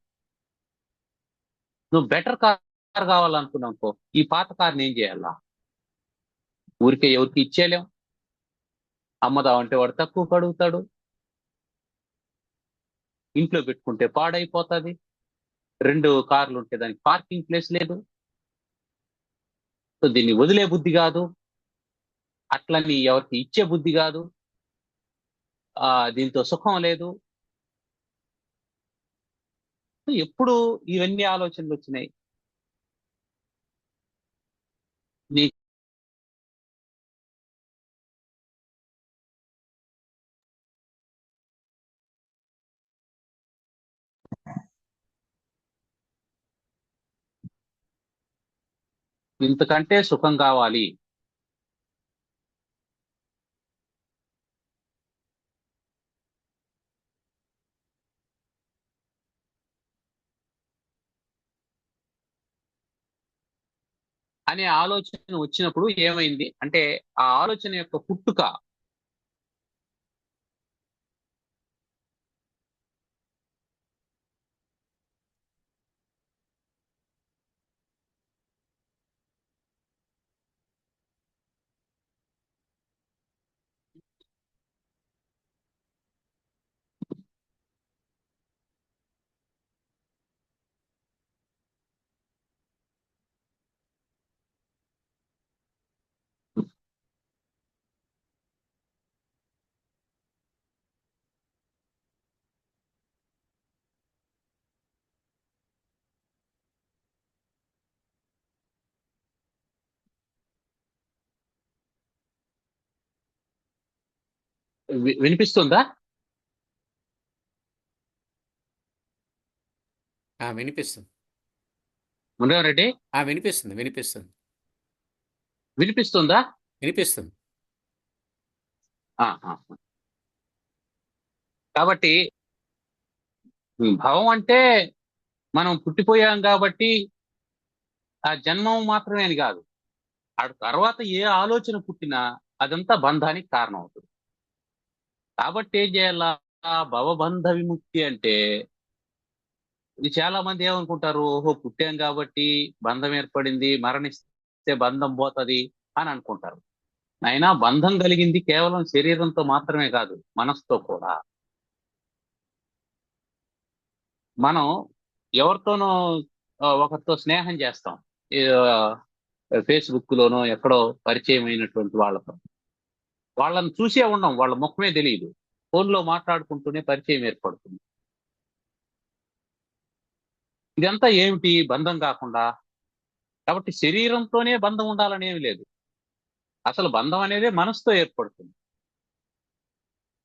నువ్వు బెటర్ కార్ కావాలనుకున్నావు అనుకో, ఈ పాత కార్ని ఏం చేయాలా? ఊరికే ఎవరికి ఇచ్చేయలేం. అమ్మదామంటే వాడు తక్కువ కడుగుతాడు, ఇంట్లో పెట్టుకుంటే పాడైపోతుంది, 2 కార్లు ఉంటే దానికి పార్కింగ్ ప్లేస్ లేదు. సో దీన్ని వదిలే బుద్ధి కాదు, అట్లని ఎవరికి ఇచ్చే బుద్ధి కాదు, దీంతో సుఖం లేదు. ఎప్పుడు ఇవన్నీ ఆలోచనలు వచ్చినాయి? నీ ఇంతకంటే సుఖం కావాలి అనే ఆలోచన వచ్చినప్పుడు ఏమైంది అంటే, ఆ ఆలోచన యొక్క పుట్టుక వినిపిస్తుందా? వినిపిస్తుంది. మురళిరెడ్డి, వినిపిస్తుంది, వినిపిస్తుంది, వినిపిస్తుందా? వినిపిస్తుంది. ఆ, ఆ. కాబట్టి భవం అంటే మనం పుట్టిపోయాం కాబట్టి ఆ జన్మం మాత్రమే అని కాదు, ఆ తర్వాత ఏ ఆలోచన పుట్టినా అదంతా బంధానికి కారణం అవుతుంది. కాబట్టి ఏం చేయాలా? భవబంధ విముక్తి అంటే, ఇది చాలా మంది ఏమనుకుంటారు, ఓహో పుట్టాం కాబట్టి బంధం ఏర్పడింది, మరణిస్తే బంధం పోతది అని అనుకుంటారు. అయినా బంధం కలిగింది కేవలం శరీరంతో మాత్రమే కాదు, మనసుతో కూడా. మనం ఎవరితోనో ఒకరితో స్నేహం చేస్తాం, ఫేస్బుక్ లోనో ఎక్కడో పరిచయం అయినటువంటి వాళ్ళతో. వాళ్ళని చూసే ఉండం, వాళ్ళ ముఖమే తెలియదు, ఫోన్లో మాట్లాడుకుంటూనే పరిచయం ఏర్పడుతుంది. ఇదంతా ఏమిటి? బంధం కాకుండా. కాబట్టి శరీరంతోనే బంధం ఉండాలని ఏమి లేదు. అసలు బంధం అనేది మనసుతో ఏర్పడుతుంది.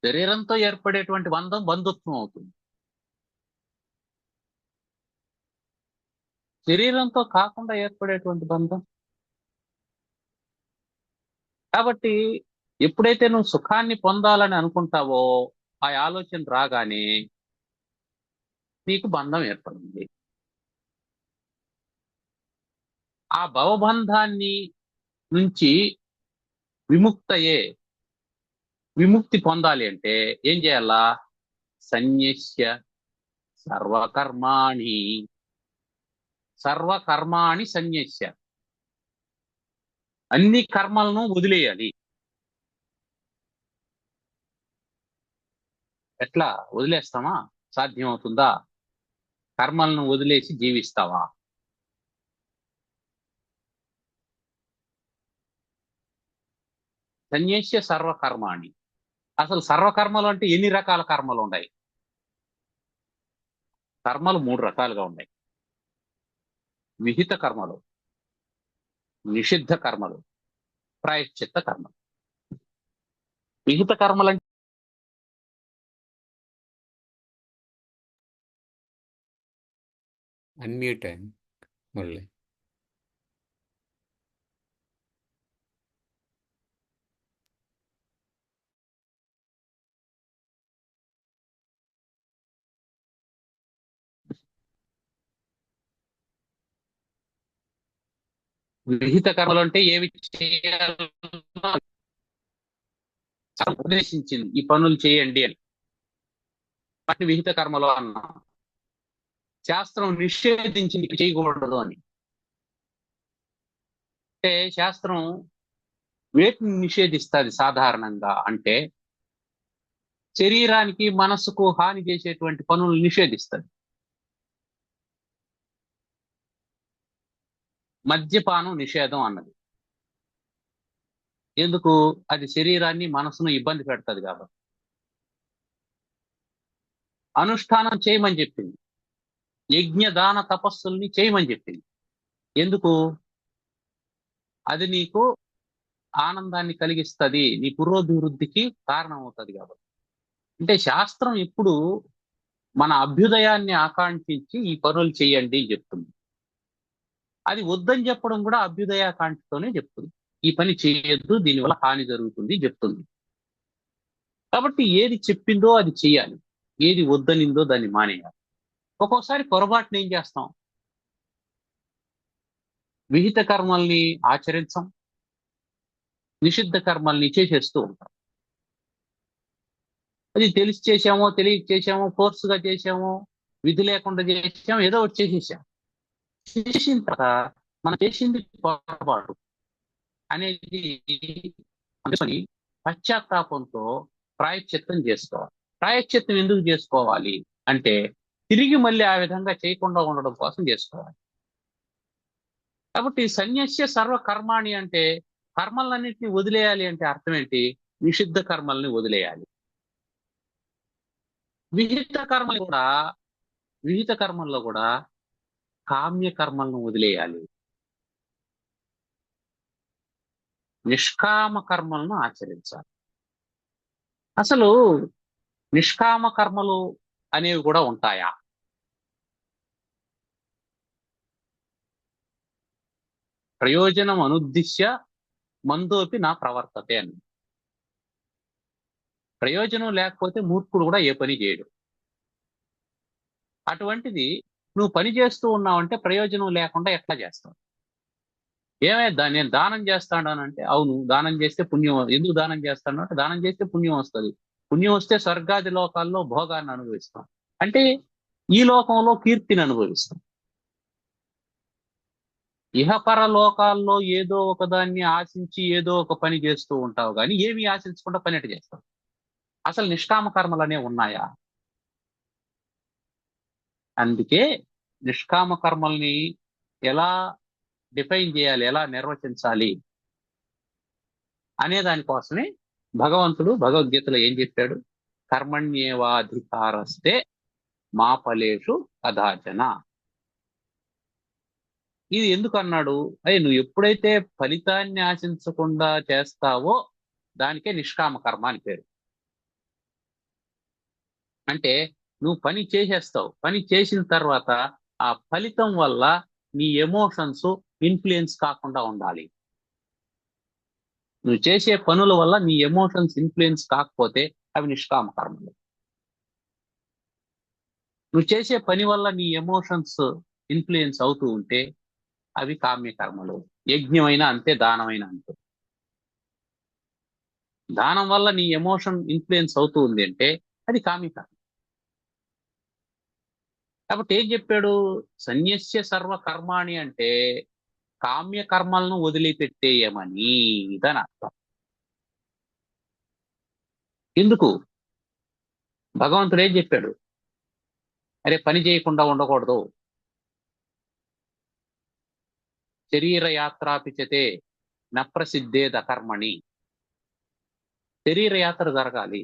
శరీరంతో ఏర్పడేటువంటి బంధం బంధుత్వం అవుతుంది. శరీరంతో కాకుండా ఏర్పడేటువంటి బంధం. కాబట్టి ఎప్పుడైతే నువ్వు సుఖాన్ని పొందాలని అనుకుంటావో, ఆ ఆలోచన రాగానే నీకు బంధం ఏర్పడింది. ఆ భవబంధాన్ని నుంచి విముక్తయే విముక్తి పొందాలి అంటే ఏం చేయాలా? సన్యస్య సర్వకర్మాణి సర్వకర్మాణి సన్యస్య, అన్ని కర్మలను వదిలేయాలి. ఎట్లా వదిలేస్తామా? సాధ్యం అవుతుందా? కర్మలను వదిలేసి జీవిస్తావా? సన్యస్య సర్వకర్మాణి. అసలు సర్వకర్మలు అంటే ఎన్ని రకాల కర్మలు ఉన్నాయి? కర్మలు 3 రకాలుగా ఉన్నాయి: విహిత కర్మలు, నిషిద్ధ కర్మలు, ప్రాయశ్చిత్త కర్మలు. విహిత కర్మలు అంటే అన్మ్యూట్ అయింది మురళి. విహిత కర్మలు అంటే ఏవి చేయాలో ఉద్దేశించింది, ఈ పనులు చేయండి అని. వాటిని విహిత కర్మలు అన్నాం. శాస్త్రం నిషేధించింది ఇవి చేయకూడదు అని. అంటే శాస్త్రం వేటిని నిషేధిస్తుంది సాధారణంగా అంటే శరీరానికి మనస్సుకు హాని చేసేటువంటి పనులు నిషేధిస్తుంది. మద్యపానం నిషేధం అన్నది. ఎందుకు? అది శరీరాన్ని మనసును ఇబ్బంది పెడుతుంది కాబట్టి. అనుష్ఠానం చేయమని చెప్పింది. యజ్ఞ దాన తపస్సుల్ని చేయమని చెప్పింది. ఎందుకు? అది నీకు ఆనందాన్ని కలిగిస్తుంది, నీ పురోభివృద్ధికి కారణం అవుతుంది కాబట్టి. అంటే శాస్త్రం ఇప్పుడు మన అభ్యుదయాన్ని ఆకాంక్షించి ఈ పనులు చేయండి అని చెప్తుంది. అది వద్దని చెప్పడం కూడా అభ్యుదయాకాంక్షతోనే చెప్తుంది. ఈ పని చేయొద్దు, దీనివల్ల హాని జరుగుతుంది చెప్తుంది. కాబట్టి ఏది చెప్పిందో అది చేయాలి, ఏది వద్దనిందో దాన్ని మానేయాలి. ఒక్కోసారి పొరపాటున ఏం చేస్తాం, విహిత కర్మల్ని ఆచరించం, నిషిద్ధ కర్మల్ని చేసేస్తూ ఉంటాం. అది తెలిసి చేసామో తెలియక చేసామో, ఫోర్స్గా చేసామో, విధి లేకుండా చేసామో, ఏదో ఒకటి చేసేసాం. చేసిన తర్వాత మనం చేసింది పొరపాటు అనేది అనుకొని పశ్చాత్తాపంతో ప్రాయశ్చిత్తం చేసుకోవాలి. ప్రాయశ్చిత్తం ఎందుకు చేసుకోవాలి అంటే తిరిగి మళ్ళీ ఆ విధంగా చేయకుండా ఉండడం కోసం చేసుకోవాలి. కాబట్టి సన్యస్య సర్వ కర్మాణి అంటే కర్మలన్నింటినీ వదిలేయాలి అంటే అర్థం ఏంటి? నిషిద్ధ కర్మల్ని వదిలేయాలి. విహిత కర్మలు కూడా విహిత కర్మల్లో కూడా కామ్య కర్మలను వదిలేయాలి, నిష్కామ కర్మలను ఆచరించాలి. అసలు నిష్కామ కర్మలు అనేవి కూడా ఉంటాయా? ప్రయోజనం అనుద్దిశ్య మందోపి నా ప్రవర్తతే అని. ప్రయోజనం లేకపోతే మూర్ఖుడు కూడా ఏ పని చేయడు. అటువంటిది నువ్వు పని చేస్తూ ఉన్నావంటే ప్రయోజనం లేకుండా ఎట్లా చేస్తావు? ఏమైందా, నేను దానం చేస్తాడానంటే అవును దానం చేస్తే పుణ్యం. ఎందుకు దానం చేస్తాను అంటే దానం చేస్తే పుణ్యం వస్తుంది, పుణ్యం వస్తే స్వర్గాది లోకాల్లో భోగాన్ని అనుభవిస్తాం, అంటే ఈ లోకంలో కీర్తిని అనుభవిస్తాం. ఇహపర లోకాల్లో ఏదో ఒకదాన్ని ఆశించి ఏదో ఒక పని చేస్తూ ఉంటావు, కానీ ఏమి ఆశించకుండా పని ఎట్ట చేస్తావు? అసలు నిష్కామ కర్మలు అనేవి ఉన్నాయా? అందుకే నిష్కామ కర్మల్ని ఎలా డిఫైన్ చేయాలి, ఎలా నిర్వచించాలి అనే దానికోసమే భగవంతుడు భగవద్గీతలో ఏం చెప్పాడు? కర్మణ్యేవాధికారస్తే మా ఫలేషు కదాచన. ఇది ఎందుకు అన్నాడు? అయ్యి నువ్వు ఎప్పుడైతే ఫలితాన్ని ఆశించకుండా చేస్తావో దానికే నిష్కామ కర్మ అని పేరు. అంటే నువ్వు పని చేసేస్తావు, పని చేసిన తర్వాత ఆ ఫలితం వల్ల నీ ఎమోషన్స్ ఇన్ఫ్లుయెన్స్ కాకుండా ఉండాలి. నువ్వు చేసే పనుల వల్ల నీ ఎమోషన్స్ ఇన్ఫ్లుయెన్స్ కాకపోతే అవి నిష్కామ కర్మలు. నువ్వు చేసే పని వల్ల నీ ఎమోషన్స్ ఇన్ఫ్లుయెన్స్ అవుతూ ఉంటే అవి కామ్య కర్మలు. యజ్ఞమైనా అంతే, దానమైనా అంతే. దానం వల్ల నీ ఎమోషన్ ఇన్ఫ్లుయెన్స్ అవుతూ ఉంది అంటే అది కామ్య కర్మ. కాబట్టి ఏం చెప్పాడు? సన్యస్య సర్వ కర్మాణి అంటే కామ్య కర్మలను వదిలిపెట్టేయమని, ఇదని అర్థం. ఎందుకు? భగవంతుడు ఏం చెప్పాడు? అరే పని చేయకుండా ఉండకూడదు. శరీర యాత్రాపిచతే నప్రసిద్ధేద కర్మణి. శరీర యాత్ర జరగాలి.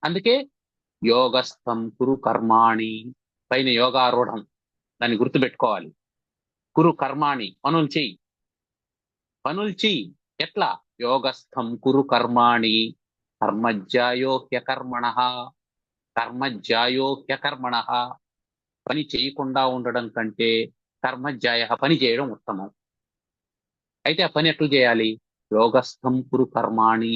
అందుకే యోగస్థం కురు కర్మాణి, పైన యోగారూఢం, దాన్ని గుర్తుపెట్టుకోవాలి. కురు కర్మాణి, పనులు చెయ్యి, పనులు చెయ్యి. ఎట్లా? యోగస్థం కురు కర్మాణి కర్మజ్యాయో హ్యకర్మణ, కర్మజ్యాయో హ్యకర్మణ. పని చేయకుండా ఉండడం కంటే కర్మజ్యాయ, పని చేయడం ఉత్తమం. అయితే ఆ పని ఎట్లా చేయాలి? యోగస్థం కురు కర్మాణి,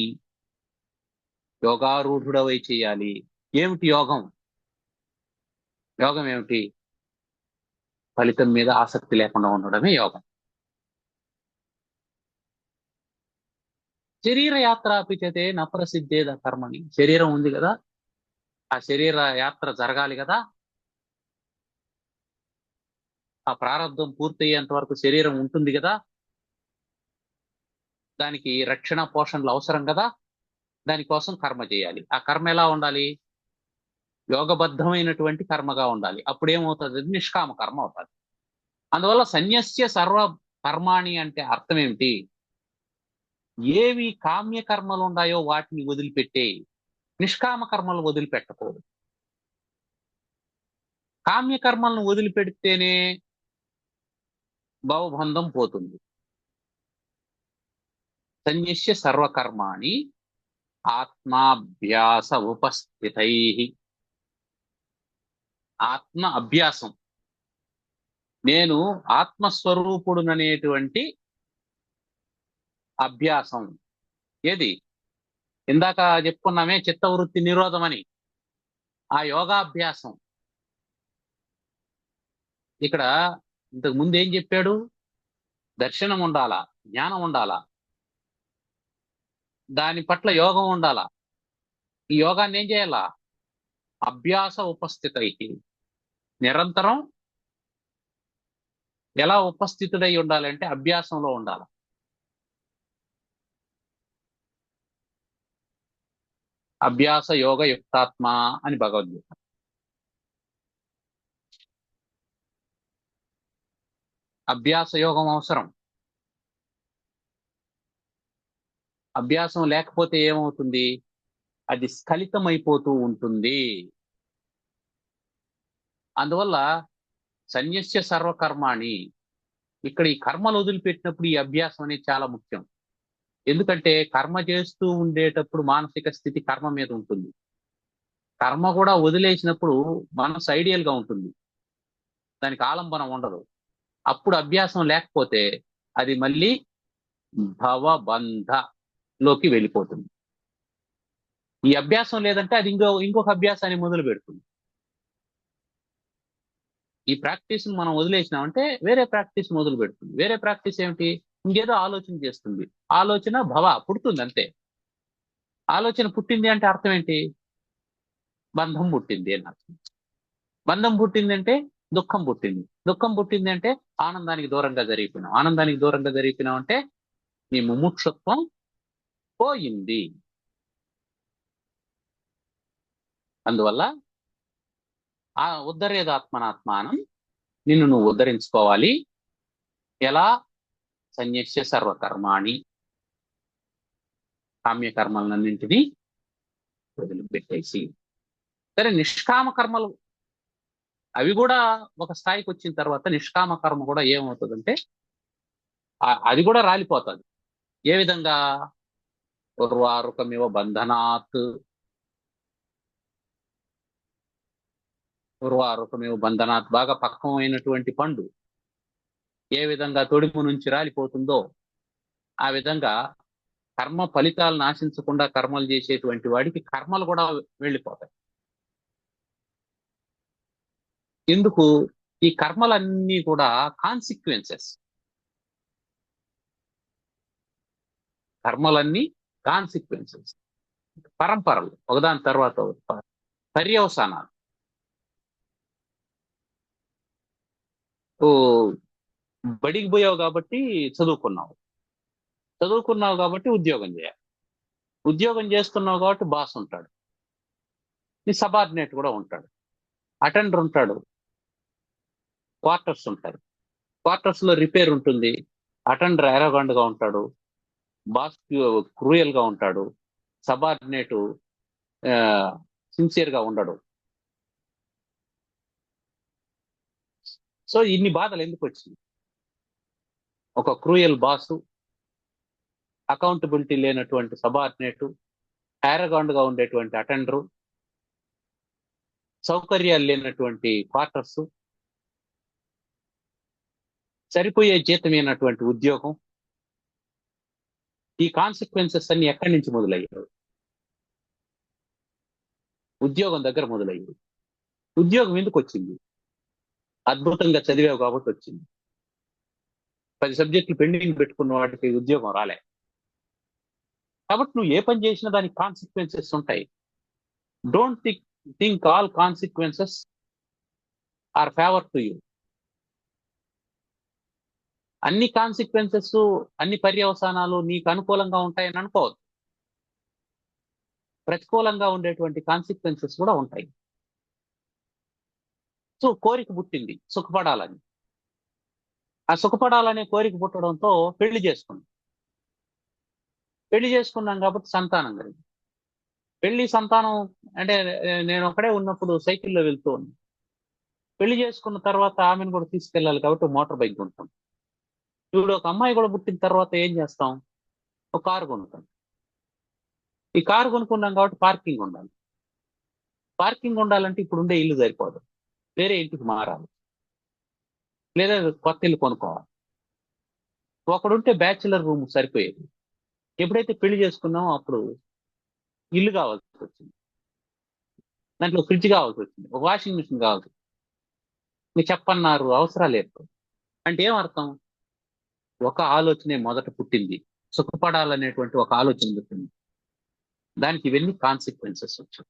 యోగారూఢుడవై చేయాలి. ఏమిటి యోగం? యోగం ఏమిటి? ఫలితం మీద ఆసక్తి లేకుండా ఉండడమే యోగం. శరీర యాత్ర అపిచతే న ప్రసిద్ధేద కర్మని. శరీరం ఉంది కదా, ఆ శరీర యాత్ర జరగాలి కదా, ఆ ప్రారంధం పూర్తయ్యేంత వరకు శరీరం ఉంటుంది కదా, దానికి రక్షణ పోషణలు అవసరం కదా, దానికోసం కర్మ చేయాలి. ఆ కర్మ ఎలా ఉండాలి? యోగబద్ధమైనటువంటి కర్మగా ఉండాలి. అప్పుడు ఏమవుతుంది? నిష్కామ కర్మ అవుతుంది. అందువల్ల సన్యస్య సర్వ కర్మాణి అంటే అర్థం ఏమిటి? ఏవి కామ్య కర్మలు ఉన్నాయో వాటిని వదిలిపెట్టే, నిష్కామ కర్మలు వదిలిపెట్టకూడదు. కామ్య కర్మలను వదిలిపెడితేనే భవబంధం పోతుంది. సన్యస్య సర్వకర్మాణి ఆత్మాభ్యాస ఉపస్థితై. ఆత్మ అభ్యాసం, నేను ఆత్మస్వరూపుడుననేటువంటి అభ్యాసం. ఏది? ఇందాక చెప్పుకున్నామే చిత్తవృత్తి నిరోధం అని, ఆ యోగాభ్యాసం. ఇక్కడ ఇంతకు ముందు ఏం చెప్పాడు? దర్శనం ఉండాలా, జ్ఞానం ఉండాలా, దాని పట్ల యోగం ఉండాలా. ఈ యోగాన్ని ఏం చేయాలా? అభ్యాస ఉపస్థితై. నిరంతరం ఎలా ఉపస్థితుడై ఉండాలంటే అభ్యాసంలో ఉండాలి. అభ్యాస యోగ యుక్తాత్మ అని భగవద్గీత. అభ్యాస యోగం అవసరం. అభ్యాసం లేకపోతే ఏమవుతుంది? అది స్ఖలితమైపోతూ ఉంటుంది. అందువల్ల సన్యస్య సర్వకర్మాణి, ఇక్కడ ఈ కర్మలు వదిలిపెట్టినప్పుడు ఈ అభ్యాసం అనేది చాలా ముఖ్యం. ఎందుకంటే కర్మ చేస్తూ ఉండేటప్పుడు మానసిక స్థితి కర్మ మీద ఉంటుంది. కర్మ కూడా వదిలేసినప్పుడు మనసు ఐడియల్ గా ఉంటుంది, దానికి ఆలంబనం ఉండదు. అప్పుడు అభ్యాసం లేకపోతే అది మళ్ళీ భవబంధలోకి వెళ్ళిపోతుంది. ఈ అభ్యాసం లేదంటే అది ఇంకొక అభ్యాసాన్ని మొదలు పెడుతుంది. ఈ ప్రాక్టీస్ మనం వదిలేసినామంటే వేరే ప్రాక్టీస్ మొదలు పెడుతుంది. వేరే ప్రాక్టీస్ ఏమిటి? ఇంకేదో ఆలోచన చేస్తుంది. ఆలోచన భవ పుడుతుంది అంతే. ఆలోచన పుట్టింది అంటే అర్థం ఏంటి? బంధం పుట్టింది అని అర్థం. బంధం పుట్టింది అంటే దుఃఖం పుట్టింది. దుఃఖం పుట్టింది అంటే ఆనందానికి దూరంగా జరిగిపోయినాం. ఆనందానికి దూరంగా జరిగిపోయినాం అంటే నీ ముముక్షుత్వం పోయింది. అందువల్ల ఆ ఉద్ధరేదాత్మనాత్మానం, నిన్ను నువ్వు ఉద్ధరించుకోవాలి. ఎలా? సన్యస్య సర్వకర్మాణి, కామ్యకర్మలన్నింటినీ వదిలిపెట్టేసి. సరే, నిష్కామ కర్మలు అవి కూడా ఒక స్థాయికి వచ్చిన తర్వాత నిష్కామ కర్మ కూడా ఏమవుతుందంటే అది కూడా రాలిపోతుంది. ఏ విధంగా? ఉర్వారుకమివ బంధనాత్. ఉర్వారుకమివ బంధనాత్, బాగా పక్వమైనటువంటి పండు ఏ విధంగా తొడిము నుంచి రాలిపోతుందో ఆ విధంగా కర్మ ఫలితాలను ఆశించకుండా కర్మలు చేసేటువంటి వాడికి కర్మలు కూడా వెళ్ళిపోతాయి. ఎందుకు? ఈ కర్మలన్నీ కూడా కాన్సిక్వెన్సెస్. కర్మలన్నీ కాన్సిక్వెన్సెస్, పరంపరలు, ఒకదాని తర్వాత పర్యవసానాలు. ఓ బడికి పోయావు కాబట్టి చదువుకున్నావు, చదువుకున్నావు కాబట్టి ఉద్యోగం చేయాలి, ఉద్యోగం చేస్తున్నావు కాబట్టి బాస్ ఉంటాడు, నీ సబార్డినేట్ కూడా ఉంటాడు, అటెండర్ ఉంటాడు, క్వార్టర్స్ ఉంటాయి, క్వార్టర్స్ లో రిపేర్ ఉంటుంది, అటెండర్ అరోగంట్ గా ఉంటాడు, బాస్ క్రూయల్ గా ఉంటాడు, సబార్డినేట్ సిన్సియర్ గా ఉండడు. సో ఇన్ని బాధలు ఎందుకు వచ్చింది? ఒక క్రూయల్ బాసు, అకౌంటబిలిటీ లేనటువంటి సబార్డినేటు, అరోగంట్ గా ఉండేటువంటి అటెండరు, సౌకర్యాలు లేనటువంటి క్వార్టర్స్, సరిపోయే జీతమైనటువంటి ఉద్యోగం. ఈ కాన్సిక్వెన్సెస్ అన్ని ఎక్కడి నుంచి మొదలయ్యాయి? ఉద్యోగం దగ్గర మొదలయ్యాయి. ఉద్యోగం ఎందుకు వచ్చింది? అద్భుతంగా చదివావు కాబట్టి వచ్చింది. 10 సబ్జెక్టులు పెండింగ్ పెట్టుకున్న వాటికి ఉద్యోగం రాలే. కాబట్టి నువ్వు ఏ పని చేసినా దానికి కాన్సిక్వెన్సెస్ ఉంటాయి. Don't think all consequences are favour to you. అన్ని కాన్సిక్వెన్సెస్, అన్ని పర్యవసానాలు నీకు అనుకూలంగా ఉంటాయని అనుకోవద్దు. ప్రతికూలంగా ఉండేటువంటి కాన్సిక్వెన్సెస్ కూడా ఉంటాయి. సో కోరిక పుట్టింది సుఖపడాలని. ఆ సుఖపడాలనే కోరిక పుట్టడంతో పెళ్లి చేసుకున్నాం. పెళ్లి చేసుకున్నాం కాబట్టి సంతానం కలిగింది. పెళ్లి సంతానం అంటే నేను ఒకడే ఉన్నప్పుడు సైకిల్లో వెళ్తూ ఉన్నాను. పెళ్లి చేసుకున్న తర్వాత ఆమెను కూడా తీసుకెళ్ళాలి కాబట్టి మోటార్ బైక్ కొంటాం. ఇప్పుడు ఒక అమ్మాయి కూడా పుట్టిన తర్వాత ఏం చేస్తాం? ఒక కారు కొనుక్కుంటాం. ఈ కారు కొనుక్కున్నాం కాబట్టి పార్కింగ్ ఉండాలి. పార్కింగ్ ఉండాలంటే ఇప్పుడు ఉండే ఇల్లు సరిపోదు, వేరే ఇంటికి మారాలి, లేదా కొత్త ఇల్లు కొనుక్కోవాలి. ఒకడుంటే బ్యాచులర్ రూమ్ సరిపోయేది. ఎప్పుడైతే పెళ్లి చేసుకున్నామో అప్పుడు ఇల్లు కావాల్సి వచ్చింది, దాంట్లో ఫ్రిడ్జ్ కావాల్సి వచ్చింది, ఒక వాషింగ్ మిషన్ కావాల్సి వచ్చింది. మీరు చెప్పన్నారు అవసరాలు లేదు అంటే ఏమర్థం? ఒక ఆలోచనే మొదట పుట్టింది, సుఖపడాలనేటువంటి ఒక ఆలోచన పుట్టింది. దానికి ఇవన్నీ కాన్సిక్వెన్సెస్ వచ్చాయి.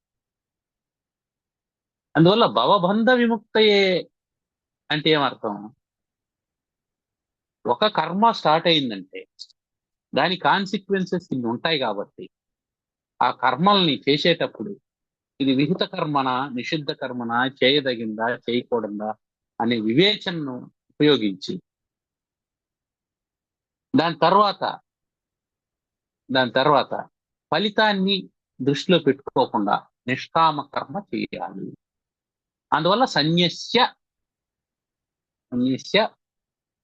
అందువల్ల భవబంధ విముక్తయే అంటే ఏమర్థం? ఒక కర్మ స్టార్ట్ అయిందంటే దాని కాన్సిక్వెన్సెస్ ఇన్ని ఉంటాయి కాబట్టి ఆ కర్మల్ని చేసేటప్పుడు ఇది విహిత కర్మనా నిషిద్ధ కర్మనా, చేయదగిందా చేయకూడదా అనే వివేచనను ఉపయోగించి దాని తర్వాత ఫలితాన్ని దృష్టిలో పెట్టుకోకుండా నిష్కామ కర్మ చేయాలి. అందువల్ల సన్యస్య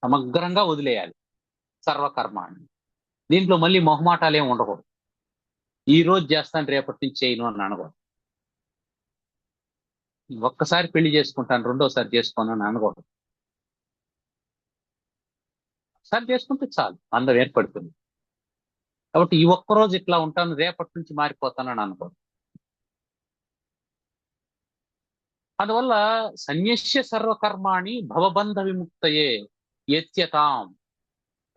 సమగ్రంగా వదిలేయాలి సర్వకర్మాన్ని. దీంట్లో మళ్ళీ మొహమాటాలు ఏమి ఉండకూడదు. ఈ రోజు చేస్తాను రేపటి నుంచి చేయను అని అనకూడదు. ఒక్కసారి పెళ్లి చేసుకుంటాను రెండోసారి చేసుకోను అని అనకూడదు. ఒకసారి చేసుకుంటే చాలు, అందం ఏర్పడుతుంది. కాబట్టి ఈ ఒక్కరోజు ఇట్లా ఉంటాను రేపటి నుంచి మారిపోతానని అనుకోదు. అందువల్ల సన్యస్య సర్వకర్మాణి భవబంధ విముక్తయే యత్యతాం,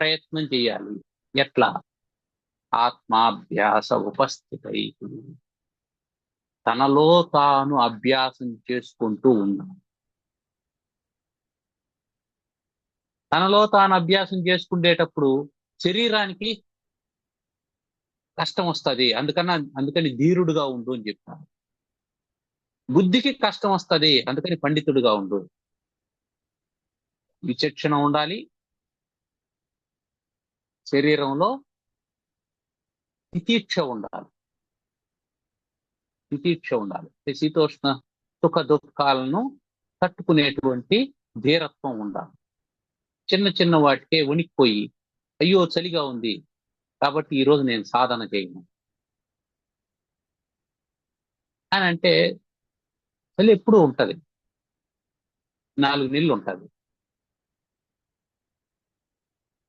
ప్రయత్నం చేయాలి. ఎట్లా? ఆత్మాభ్యాస ఉపస్థితై, తనలో తాను అభ్యాసం చేసుకుంటూ ఉన్నాడు. తనలో తాను అభ్యాసం చేసుకునేటప్పుడు శరీరానికి కష్టం వస్తుంది, అందుకని ధీరుడుగా ఉండు అని చెప్తాను. బుద్ధికి కష్టం వస్తుంది, అందుకని పండితుడుగా ఉండు. విచక్షణ ఉండాలి, శరీరంలో తితీక్ష ఉండాలి. శీతోష్ణ సుఖ దుఃఖాలను తట్టుకునేటువంటి ధీరత్వం ఉండాలి. చిన్న చిన్న వాటికే వణికిపోయి అయ్యో చలిగా ఉంది కాబట్టి ఈరోజు నేను సాధన చేయను అని అంటే చలి ఎప్పుడూ ఉంటది, 4 నెలలు ఉంటది.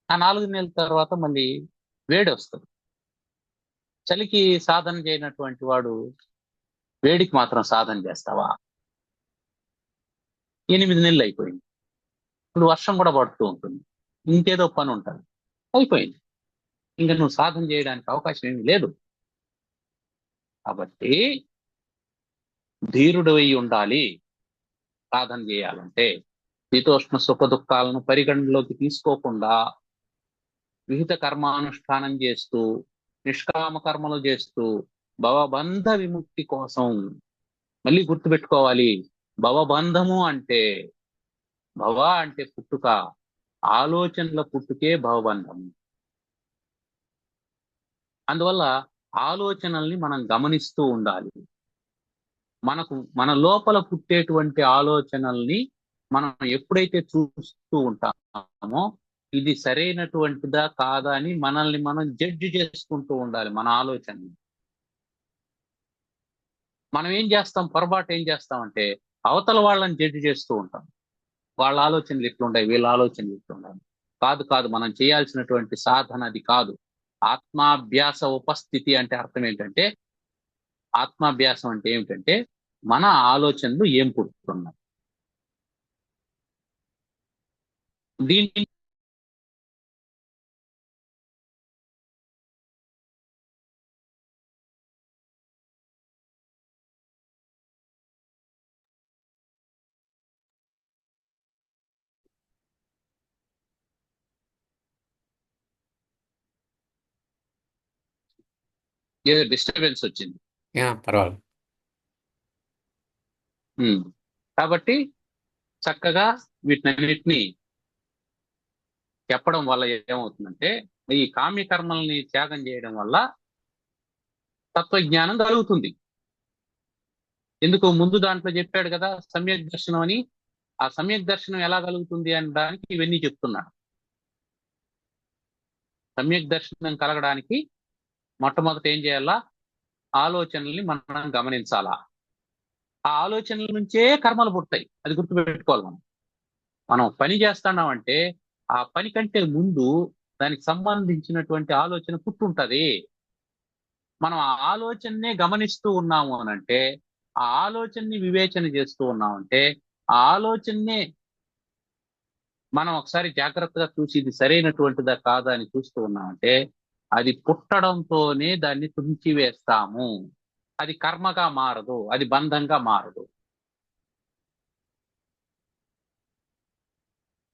ఆ 4 నెలల తర్వాత మళ్ళీ వేడి వస్తుంది. చలికి సాధన చేయనటువంటి వాడు వేడికి మాత్రం సాధన చేస్తావా? 8 నెలలు అయిపోయింది, ఇప్పుడు వర్షం కూడా పడుతూ ఉంటుంది, ఇంకేదో పని ఉంటుంది, అయిపోయింది. ఇంకా నువ్వు సాధన చేయడానికి అవకాశం ఏమీ లేదు. కాబట్టి ధీరుడు అయి ఉండాలి సాధన చేయాలంటే. శీతోష్ణ సుఖ దుఃఖాలను పరిగణలోకి తీసుకోకుండా విహిత కర్మానుష్ఠానం చేస్తూ నిష్కామ కర్మలు చేస్తూ భవబంధ విముక్తి కోసం. మళ్ళీ గుర్తుపెట్టుకోవాలి, భవబంధము అంటే భవ అంటే పుట్టుక, ఆలోచనల పుట్టుకే భవబంధము. అందువల్ల ఆలోచనల్ని మనం గమనిస్తూ ఉండాలి. మన లోపల పుట్టేటువంటి ఆలోచనల్ని మనం ఎప్పుడైతే చూస్తూ ఉంటామో ఇది సరైనటువంటిదా కాదా అని మనల్ని మనం జడ్జి చేసుకుంటూ ఉండాలి. మన ఆలోచనని మనం ఏం చేస్తాం, పొరపాటు ఏం చేస్తామంటే అవతల వాళ్ళని జడ్జి చేస్తూ ఉంటాం. వాళ్ళ ఆలోచనలు ఇట్లుంటాయి, వీళ్ళ ఆలోచనలు ఇట్లుంటాయి. కాదు, మనం చేయాల్సినటువంటి సాధన అది కాదు. ఆత్మాభ్యాస ఉపస్థితి అంటే అర్థం ఏంటంటే, ఆత్మాభ్యాసం అంటే ఏమిటంటే మన ఆలోచనలు ఏం పుట్టుతున్నాయి, దీన్ని ఏదో డిస్టర్బెన్స్ వచ్చింది. పర్వాలేదు. కాబట్టి చక్కగా వీటినన్నిటినీ చెప్పడం వల్ల ఏమవుతుందంటే, ఈ కామ్యకర్మల్ని త్యాగం చేయడం వల్ల తత్వజ్ఞానం కలుగుతుంది. ఎందుకు ముందు దాంట్లో చెప్పాడు కదా సమ్యక్ దర్శనం అని. ఆ సమ్యక్ దర్శనం ఎలా కలుగుతుంది అనడానికి ఇవన్నీ చెప్తున్నాడు. సమ్యక్ దర్శనం కలగడానికి మొట్టమొదట ఏం చేయాలా? ఆలోచనల్ని మనం గమనించాలా. ఆ ఆలోచనల నుంచే కర్మలు పుడతాయి. అది గుర్తుపెట్టుకోవాలి. మనం పని చేస్తున్నామంటే ఆ పని కంటే ముందు దానికి సంబంధించినటువంటి ఆలోచన పుట్టుంటది. మనం ఆ ఆలోచననే గమనిస్తూ ఉన్నాము అనంటే, ఆ ఆలోచనని వివేచన చేస్తూ ఉన్నామంటే, ఆ ఆలోచననే మనం ఒకసారి జాగ్రత్తగా చూసి ఇది సరైనటువంటిదా కాదా అని చూస్తూ ఉన్నామంటే, అది పుట్టడంతోనే దాన్ని తుంచివేస్తాము. అది కర్మగా మారదు, అది బంధంగా మారదు.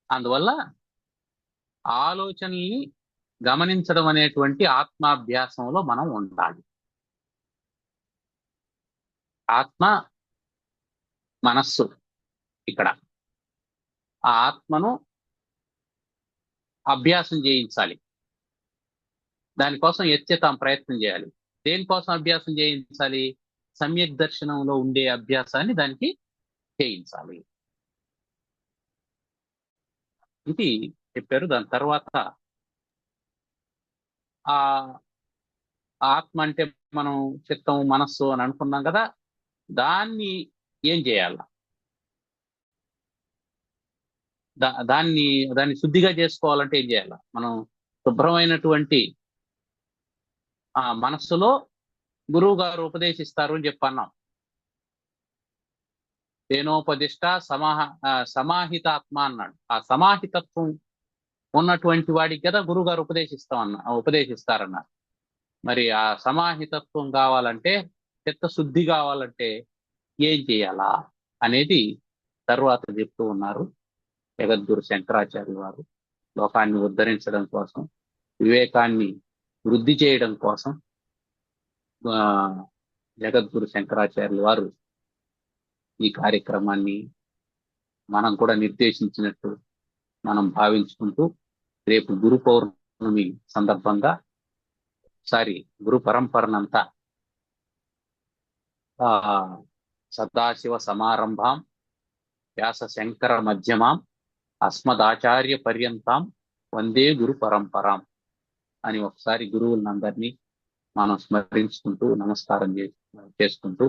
అందువల్ల ఆలోచనల్ని గమనించడం అనేటువంటి ఆత్మాభ్యాసంలో మనం ఉండాలి. ఆత్మ మనస్సు ఇక్కడ. ఆ ఆత్మను అభ్యాసం చేయించాలి. దానికోసం యత్యతాం ప్రయత్నం చేయాలి. దేనికోసం అభ్యాసం చేయించాలి? సమ్యక్ దర్శనంలో ఉండే అభ్యాసాన్ని దానికి చేయించాలి. ఇది చెప్పారు. దాని తర్వాత ఆ ఆత్మ అంటే మనం చిత్తం మనస్సు అని అనుకున్నాం కదా, దాన్ని ఏం చేయాల? దాన్ని శుద్ధిగా చేసుకోవాలంటే ఏం చేయాల? మనం శుభ్రమైనటువంటి ఆ మనస్సులో గురువు గారు ఉపదేశిస్తారు అని చెప్పన్నాం. తేనోపదిష్ట సమాహితాత్మ అన్నాడు. ఆ సమాహితత్వం ఉన్నటువంటి వాడికి కదా గురువు గారు ఉపదేశిస్తారన్నారు. మరి ఆ సమాహితత్వం కావాలంటే, చిత్తశుద్ధి కావాలంటే ఏం చేయాలా అనేది తర్వాత చెప్తూ ఉన్నారు జగద్గురు శంకరాచార్యుల వారు. లోకాన్ని ఉద్ధరించడం కోసం, వివేకాన్ని వృద్ధి చేయడం కోసం జగద్గురు శంకరాచార్యుల వారు ఈ కార్యక్రమాన్ని మనం కూడా నిర్దేశించినట్టు మనం భావించుకుంటూ, రేపు గురు పౌర్ణమి సందర్భంగా ఒకసారి గురు పరంపరనంతా సదాశివ సమారంభాం వ్యాస శంకర మధ్యమాం అస్మదాచార్య పర్యంతాం వందే గురు పరంపరాం అని ఒకసారి గురువులందరినీ మనం స్మరించుకుంటూ నమస్కారం చేసుకుంటూ,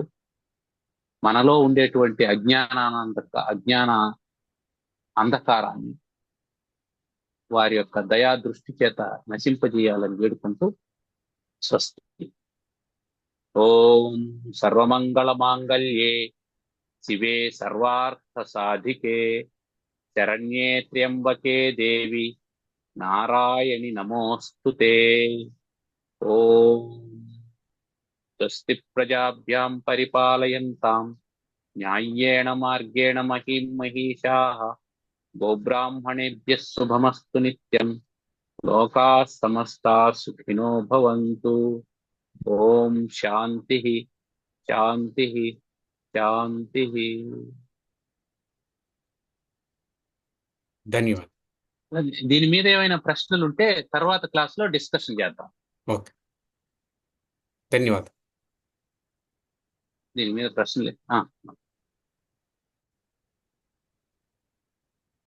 మనలో ఉండేటువంటి అజ్ఞాన అంధకారాన్ని వారి యొక్క దయా దృష్టి చేత నశింపజేయాలని వేడుకుంటూ స్వస్తి. ఓం సర్వమంగళ మాంగళ్యే శివే సర్వార్థ సాధికే శరణ్యే త్ర్యంబకే దేవి నారాయణి నమోస్తుతే. ఓం స్వస్తి ప్రజాభ్యాం పరిపాలయంతాం న్యాయ్యేణ మార్గేణ మహీం మహీషాః గోబ్రాహ్మణేభ్యः శుభమస్తు నిత్యం. లోకాः సమస్తాः సుఖినో భవంతు. ఓం శాంతి శాంతి శాంతి. ధన్యవాదాలు. దీని మీద ఏమైనా ప్రశ్నలు ఉంటే తర్వాత క్లాస్ లో డిస్కషన్ చేద్దాం. ఓకే, ధన్యవాదాలు. దీని మీద ప్రశ్నలు